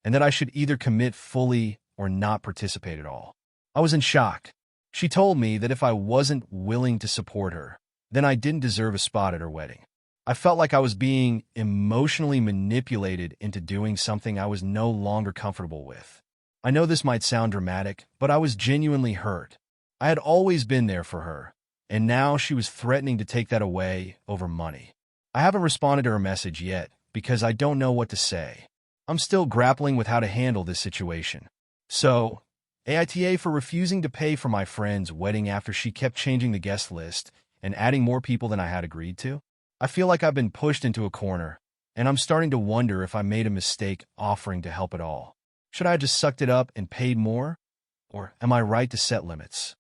Speaker 1: and that I should either commit fully or not participate at all. I was in shock. She told me that if I wasn't willing to support her, then I didn't deserve a spot at her wedding. I felt like I was being emotionally manipulated into doing something I was no longer comfortable with. I know this might sound dramatic, but I was genuinely hurt. I had always been there for her, and now she was threatening to take that away over money. I haven't responded to her message yet because I don't know what to say. I'm still grappling with how to handle this situation. So, AITA for refusing to pay for my friend's wedding after she kept changing the guest list and adding more people than I had agreed to? I feel like I've been pushed into a corner, and I'm starting to wonder if I made a mistake offering to help at all. Should I have just sucked it up and paid more? Or am I right to set limits?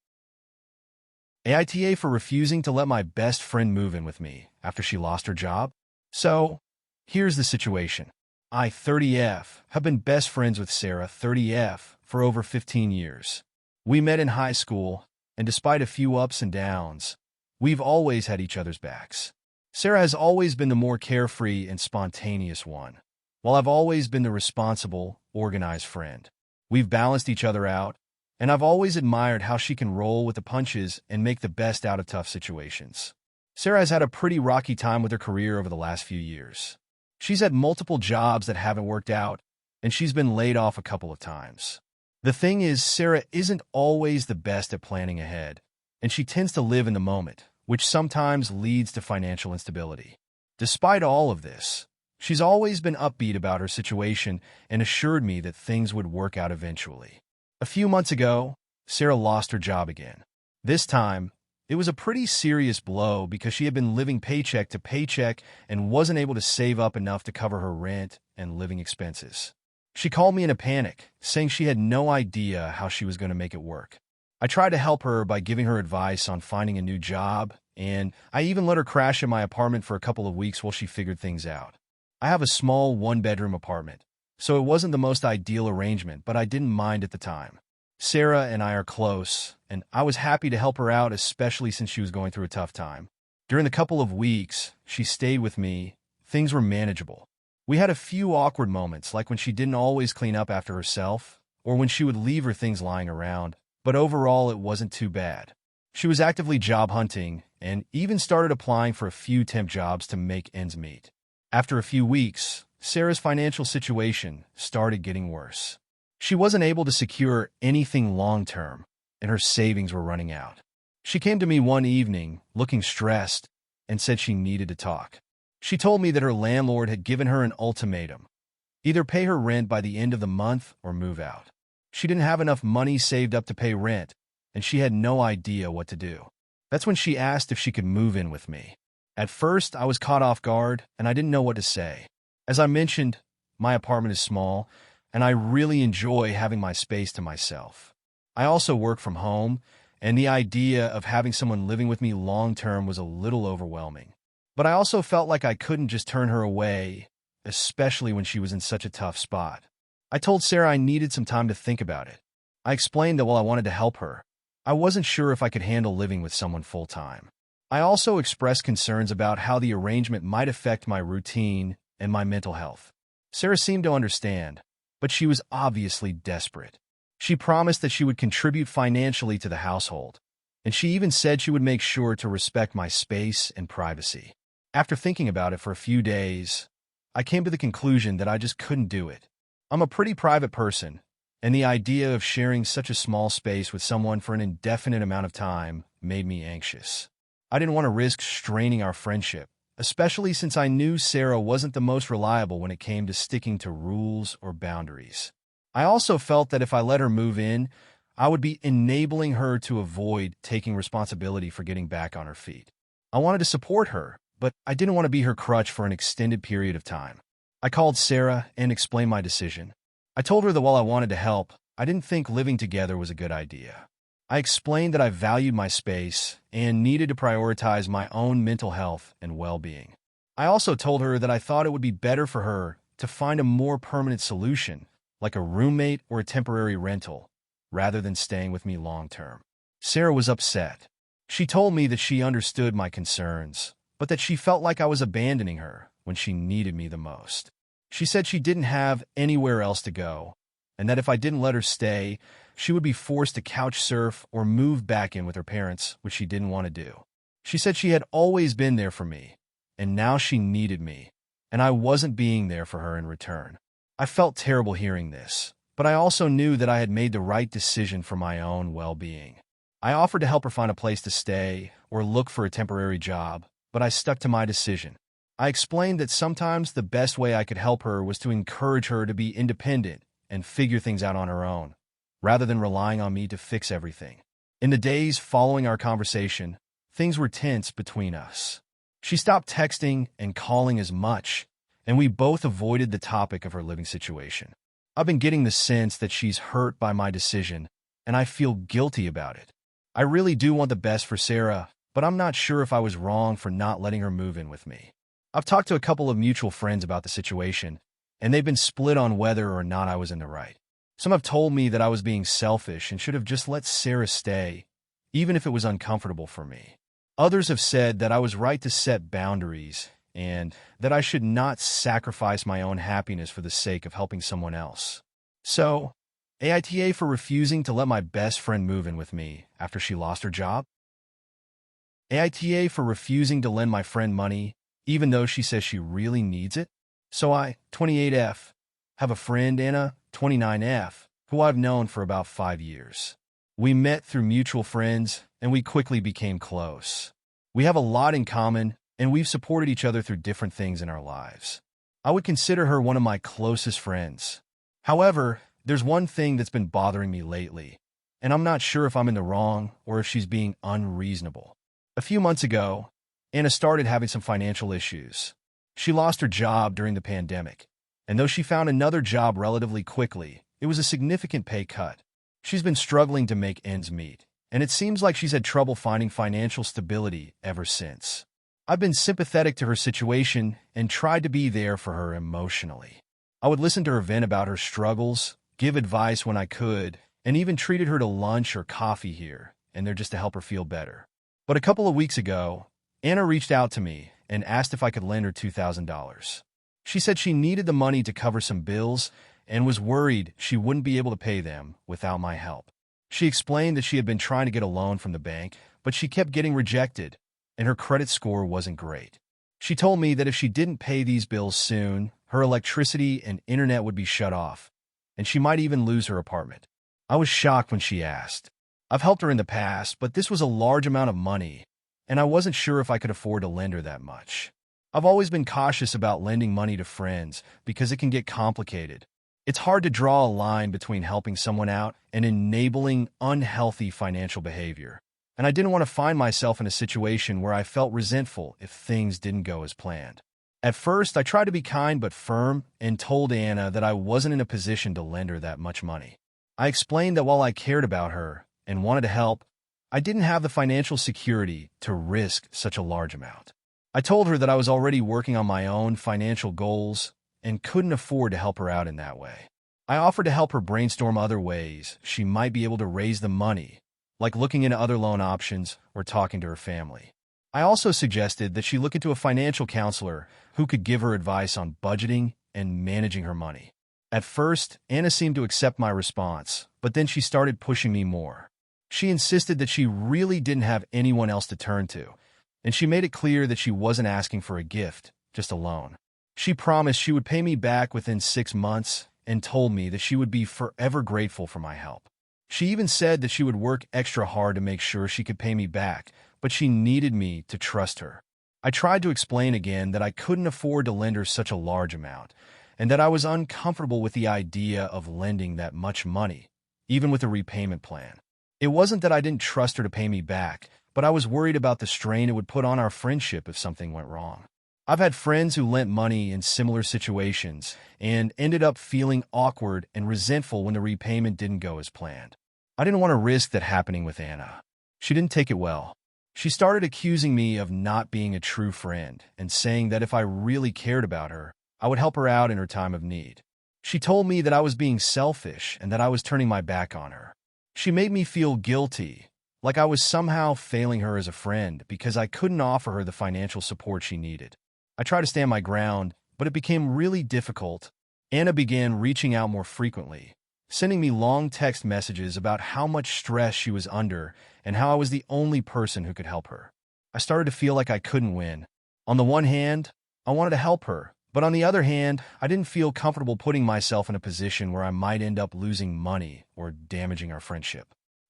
Speaker 1: AITA for refusing to let my best friend move in with me after she lost her job? So, here's the situation. I, 30F, have been best friends with Sarah, 30F, for over 15 years. We met in high school, and despite a few ups and downs, we've always had each other's backs. Sarah has always been the more carefree and spontaneous one, while I've always been the responsible, organized friend. We've balanced each other out, and I've always admired how she can roll with the punches and make the best out of tough situations. Sarah has had a pretty rocky time with her career over the last few years. She's had multiple jobs that haven't worked out, and she's been laid off a couple of times. The thing is, Sarah isn't always the best at planning ahead, and she tends to live in the moment, which sometimes leads to financial instability. Despite all of this, she's always been upbeat about her situation and assured me that things would work out eventually. A few months ago, Sarah lost her job again. This time, it was a pretty serious blow because she had been living paycheck to paycheck and wasn't able to save up enough to cover her rent and living expenses. She called me in a panic, saying she had no idea how she was going to make it work. I tried to help her by giving her advice on finding a new job, and I even let her crash in my apartment for a couple of weeks while she figured things out. I have a small one-bedroom apartment, so it wasn't the most ideal arrangement, but I didn't mind at the time. Sarah and I are close, and I was happy to help her out, especially since she was going through a tough time. During the couple of weeks she stayed with me, things were manageable. We had a few awkward moments, like when she didn't always clean up after herself, or when she would leave her things lying around, but overall it wasn't too bad. She was actively job hunting, and even started applying for a few temp jobs to make ends meet. After a few weeks, Sarah's financial situation started getting worse. She wasn't able to secure anything long-term, and her savings were running out. She came to me one evening, looking stressed, and said she needed to talk. She told me that her landlord had given her an ultimatum: either pay her rent by the end of the month or move out. She didn't have enough money saved up to pay rent, and she had no idea what to do. That's when she asked if she could move in with me. At first, I was caught off guard, and I didn't know what to say. As I mentioned, my apartment is small, and I really enjoy having my space to myself. I also work from home, and the idea of having someone living with me long-term was a little overwhelming. But I also felt like I couldn't just turn her away, especially when she was in such a tough spot. I told Sarah I needed some time to think about it. I explained that while I wanted to help her, I wasn't sure if I could handle living with someone full-time. I also expressed concerns about how the arrangement might affect my routine and my mental health. Sarah seemed to understand, but she was obviously desperate. She promised that she would contribute financially to the household, and she even said she would make sure to respect my space and privacy. After thinking about it for a few days, I came to the conclusion that I just couldn't do it. I'm a pretty private person, and the idea of sharing such a small space with someone for an indefinite amount of time made me anxious. I didn't want to risk straining our friendship, especially since I knew Sarah wasn't the most reliable when it came to sticking to rules or boundaries. I also felt that if I let her move in, I would be enabling her to avoid taking responsibility for getting back on her feet. I wanted to support her, but I didn't want to be her crutch for an extended period of time. I called Sarah and explained my decision. I told her that while I wanted to help, I didn't think living together was a good idea. I explained that I valued my space and needed to prioritize my own mental health and well-being. I also told her that I thought it would be better for her to find a more permanent solution, like a roommate or a temporary rental, rather than staying with me long-term. Sarah was upset. She told me that she understood my concerns, but that she felt like I was abandoning her when she needed me the most. She said she didn't have anywhere else to go, and that if I didn't let her stay, she would be forced to couch surf or move back in with her parents, which she didn't want to do. She said she had always been there for me, and now she needed me, and I wasn't being there for her in return. I felt terrible hearing this, but I also knew that I had made the right decision for my own well-being. I offered to help her find a place to stay or look for a temporary job, but I stuck to my decision. I explained that sometimes the best way I could help her was to encourage her to be independent and figure things out on her own, rather than relying on me to fix everything. In the days following our conversation, things were tense between us. She stopped texting and calling as much, and we both avoided the topic of her living situation. I've been getting the sense that she's hurt by my decision, and I feel guilty about it. I really do want the best for Sarah, but I'm not sure if I was wrong for not letting her move in with me. I've talked to a couple of mutual friends about the situation, and they've been split on whether or not I was in the right. Some have told me that I was being selfish and should have just let Sarah stay, even if it was uncomfortable for me. Others have said that I was right to set boundaries and that I should not sacrifice my own happiness for the sake of helping someone else. So, AITA for refusing to let my best friend move in with me after she lost her job? AITA for refusing to lend my friend money even though she says she really needs it? So I, 28F, have a friend, Anna, 29F, who I've known for about 5 years. We met through mutual friends, and we quickly became close. We have a lot in common, and we've supported each other through different things in our lives. I would consider her one of my closest friends. However, there's one thing that's been bothering me lately, and I'm not sure if I'm in the wrong or if she's being unreasonable. A few months ago, Anna started having some financial issues. She lost her job during the pandemic, and though she found another job relatively quickly, it was a significant pay cut. She's been struggling to make ends meet, and it seems like she's had trouble finding financial stability ever since. I've been sympathetic to her situation and tried to be there for her emotionally. I would listen to her vent about her struggles, give advice when I could, and even treated her to lunch or coffee here and there just to help her feel better. But a couple of weeks ago, Anna reached out to me and asked if I could lend her $2,000. She said she needed the money to cover some bills and was worried she wouldn't be able to pay them without my help. She explained that she had been trying to get a loan from the bank, but she kept getting rejected, and her credit score wasn't great. She told me that if she didn't pay these bills soon, her electricity and internet would be shut off, and she might even lose her apartment. I was shocked when she asked. I've helped her in the past, but this was a large amount of money, and I wasn't sure if I could afford to lend her that much. I've always been cautious about lending money to friends because it can get complicated. It's hard to draw a line between helping someone out and enabling unhealthy financial behavior. And I didn't want to find myself in a situation where I felt resentful if things didn't go as planned. At first, I tried to be kind but firm and told Anna that I wasn't in a position to lend her that much money. I explained that while I cared about her and wanted to help, I didn't have the financial security to risk such a large amount. I told her that I was already working on my own financial goals and couldn't afford to help her out in that way. I offered to help her brainstorm other ways she might be able to raise the money, like looking into other loan options or talking to her family. I also suggested that she look into a financial counselor who could give her advice on budgeting and managing her money. At first, Anna seemed to accept my response, but then she started pushing me more. She insisted that she really didn't have anyone else to turn to, and she made it clear that she wasn't asking for a gift, just a loan. She promised she would pay me back within 6 months and told me that she would be forever grateful for my help. She even said that she would work extra hard to make sure she could pay me back, but she needed me to trust her. I tried to explain again that I couldn't afford to lend her such a large amount, and that I was uncomfortable with the idea of lending that much money, even with a repayment plan. It wasn't that I didn't trust her to pay me back, but I was worried about the strain it would put on our friendship if something went wrong. I've had friends who lent money in similar situations and ended up feeling awkward and resentful when the repayment didn't go as planned. I didn't want to risk that happening with Anna. She didn't take it well. She started accusing me of not being a true friend and saying that if I really cared about her, I would help her out in her time of need. She told me that I was being selfish and that I was turning my back on her. She made me feel guilty, like I was somehow failing her as a friend because I couldn't offer her the financial support she needed. I tried to stand my ground, but it became really difficult. Anna began reaching out more frequently, sending me long text messages about how much stress she was under and how I was the only person who could help her. I started to feel like I couldn't win. On the one hand, I wanted to help her, but on the other hand, I didn't feel comfortable putting myself in a position where I might end up losing money or damaging our friendship.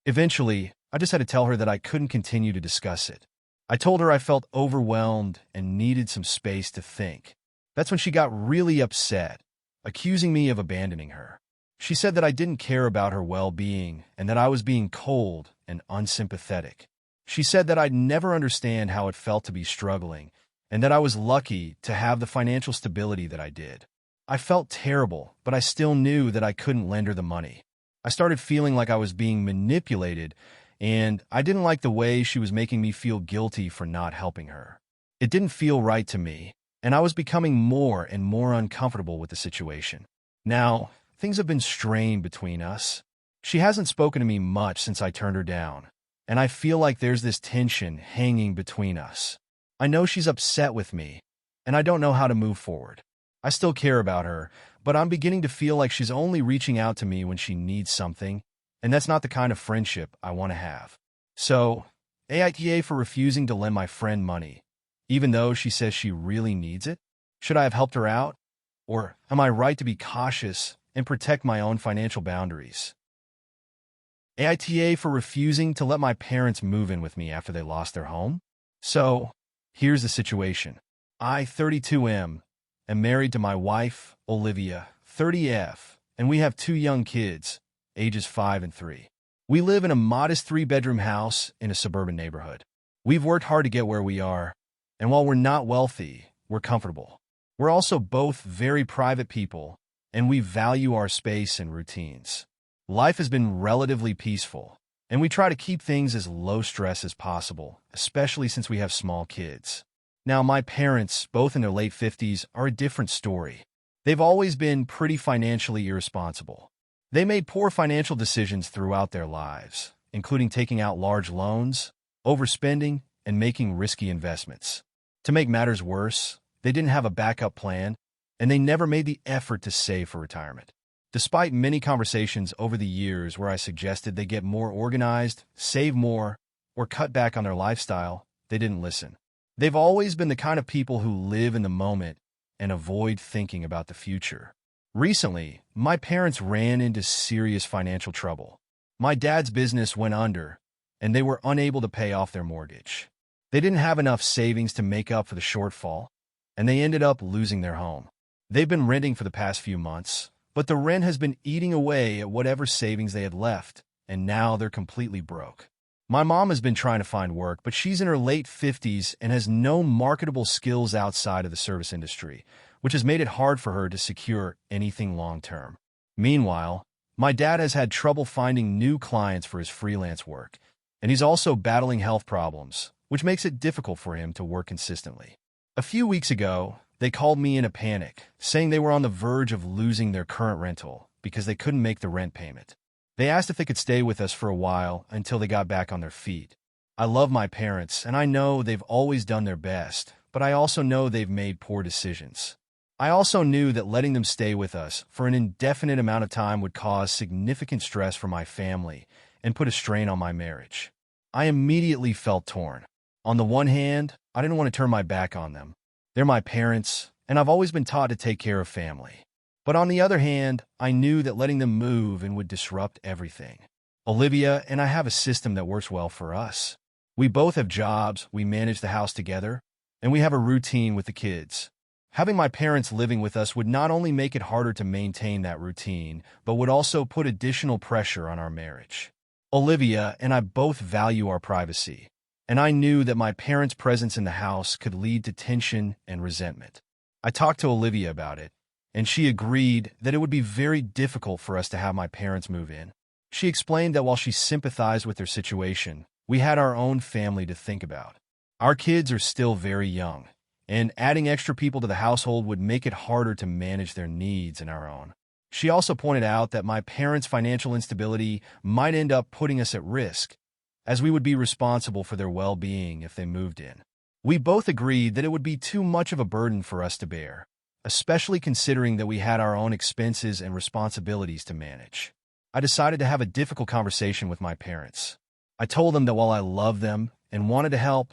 Speaker 1: Eventually, I just had to tell her that I couldn't continue to discuss it. I told her I felt overwhelmed and needed some space to think. That's when she got really upset, accusing me of abandoning her. She said that I didn't care about her well-being and that I was being cold and unsympathetic. She said that I'd never understand how it felt to be struggling and that I was lucky to have the financial stability that I did. I felt terrible, but I still knew that I couldn't lend her the money. I started feeling like I was being manipulated, and I didn't like the way she was making me feel guilty for not helping her. It didn't feel right to me, and I was becoming more and more uncomfortable with the situation. Now, things have been strained between us. She hasn't spoken to me much since I turned her down, and I feel like there's this tension hanging between us. I know she's upset with me, and I don't know how to move forward. I still care about her, but I'm beginning to feel like she's only reaching out to me when she needs something, and that's not the kind of friendship I want to have. So, AITA for refusing to lend my friend money, even though she says she really needs it? Should I have helped her out? Or am I right to be cautious and protect my own financial boundaries? AITA for refusing to let my parents move in with me after they lost their home? So, here's the situation. I, 32M, am married to my wife, Olivia, 30F, and we have two young kids, ages 5 and 3. We live in a modest 3-bedroom house in a suburban neighborhood. We've worked hard to get where we are, and while we're not wealthy, we're comfortable. We're also both very private people, and we value our space and routines. Life has been relatively peaceful, and we try to keep things as low stress as possible, especially since we have small kids. Now, my parents, both in their late 50s, are a different story. They've always been pretty financially irresponsible. They made poor financial decisions throughout their lives, including taking out large loans, overspending, and making risky investments. To make matters worse, they didn't have a backup plan, and they never made the effort to save for retirement. Despite many conversations over the years where I suggested they get more organized, save more, or cut back on their lifestyle, they didn't listen. They've always been the kind of people who live in the moment and avoid thinking about the future. Recently, my parents ran into serious financial trouble. My dad's business went under, and they were unable to pay off their mortgage. They didn't have enough savings to make up for the shortfall, and they ended up losing their home. They've been renting for the past few months, but the rent has been eating away at whatever savings they had left, and now they're completely broke. My mom has been trying to find work, but she's in her late 50s and has no marketable skills outside of the service industry, which has made it hard for her to secure anything long-term. Meanwhile, my dad has had trouble finding new clients for his freelance work, and he's also battling health problems, which makes it difficult for him to work consistently. A few weeks ago, they called me in a panic, saying they were on the verge of losing their current rental because they couldn't make the rent payment. They asked if they could stay with us for a while until they got back on their feet. I love my parents, and I know they've always done their best, but I also know they've made poor decisions. I also knew that letting them stay with us for an indefinite amount of time would cause significant stress for my family and put a strain on my marriage. I immediately felt torn. On the one hand, I didn't want to turn my back on them. They're my parents, and I've always been taught to take care of family. But on the other hand, I knew that letting them move in would disrupt everything. Olivia and I have a system that works well for us. We both have jobs, we manage the house together, and we have a routine with the kids. Having my parents living with us would not only make it harder to maintain that routine, but would also put additional pressure on our marriage. Olivia and I both value our privacy, and I knew that my parents' presence in the house could lead to tension and resentment. I talked to Olivia about it, and she agreed that it would be very difficult for us to have my parents move in. She explained that while she sympathized with their situation, we had our own family to think about. Our kids are still very young, and adding extra people to the household would make it harder to manage their needs and our own. She also pointed out that my parents' financial instability might end up putting us at risk, as we would be responsible for their well-being if they moved in. We both agreed that it would be too much of a burden for us to bear, especially considering that we had our own expenses and responsibilities to manage. I decided to have a difficult conversation with my parents. I told them that while I loved them and wanted to help,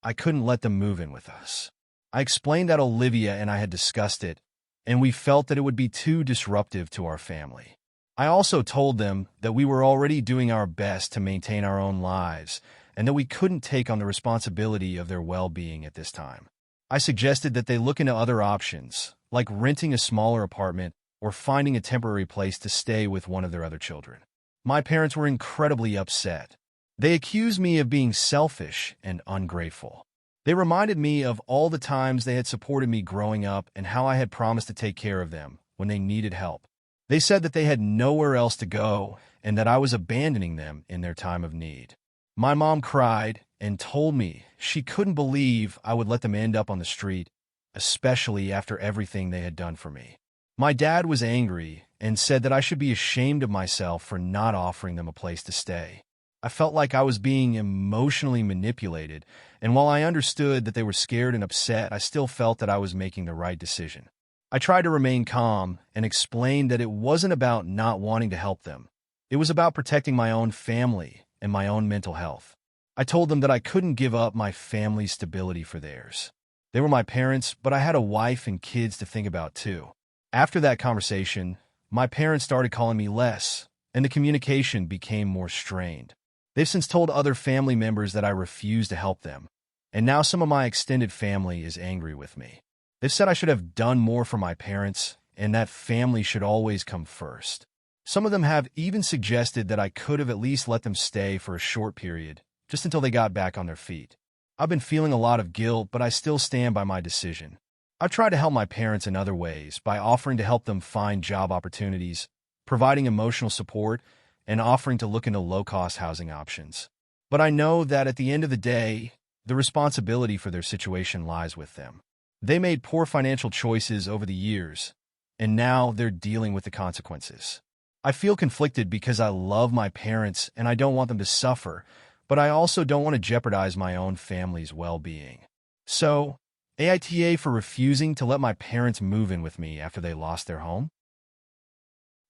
Speaker 1: I couldn't let them move in with us. I explained that Olivia and I had discussed it, and we felt that it would be too disruptive to our family. I also told them that we were already doing our best to maintain our own lives, and that we couldn't take on the responsibility of their well-being at this time. I suggested that they look into other options, like renting a smaller apartment or finding a temporary place to stay with one of their other children. My parents were incredibly upset. They accused me of being selfish and ungrateful. They reminded me of all the times they had supported me growing up and how I had promised to take care of them when they needed help. They said that they had nowhere else to go and that I was abandoning them in their time of need. My mom cried and told me she couldn't believe I would let them end up on the street, especially after everything they had done for me. My dad was angry and said that I should be ashamed of myself for not offering them a place to stay. I felt like I was being emotionally manipulated, and while I understood that they were scared and upset, I still felt that I was making the right decision. I tried to remain calm and explained that it wasn't about not wanting to help them. It was about protecting my own family and my own mental health. I told them that I couldn't give up my family's stability for theirs. They were my parents, but I had a wife and kids to think about too. After that conversation, my parents started calling me less, and the communication became more strained. They've since told other family members that I refuse to help them, and now some of my extended family is angry with me. They've said I should have done more for my parents, and that family should always come first. Some of them have even suggested that I could have at least let them stay for a short period, just until they got back on their feet. I've been feeling a lot of guilt, but I still stand by my decision. I've tried to help my parents in other ways by offering to help them find job opportunities, providing emotional support, and offering to look into low-cost housing options. But I know that at the end of the day, the responsibility for their situation lies with them. They made poor financial choices over the years, and now they're dealing with the consequences. I feel conflicted because I love my parents and I don't want them to suffer, but I also don't want to jeopardize my own family's well-being. So, AITA for refusing to let my parents move in with me after they lost their home.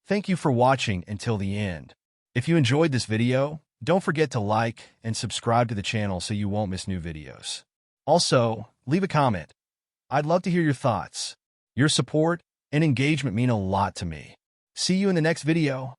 Speaker 1: Thank you for watching until the end. If you enjoyed this video, don't forget to like and subscribe to the channel so you won't miss new videos. Also, leave a comment. I'd love to hear your thoughts. Your support and engagement mean a lot to me. See you in the next video.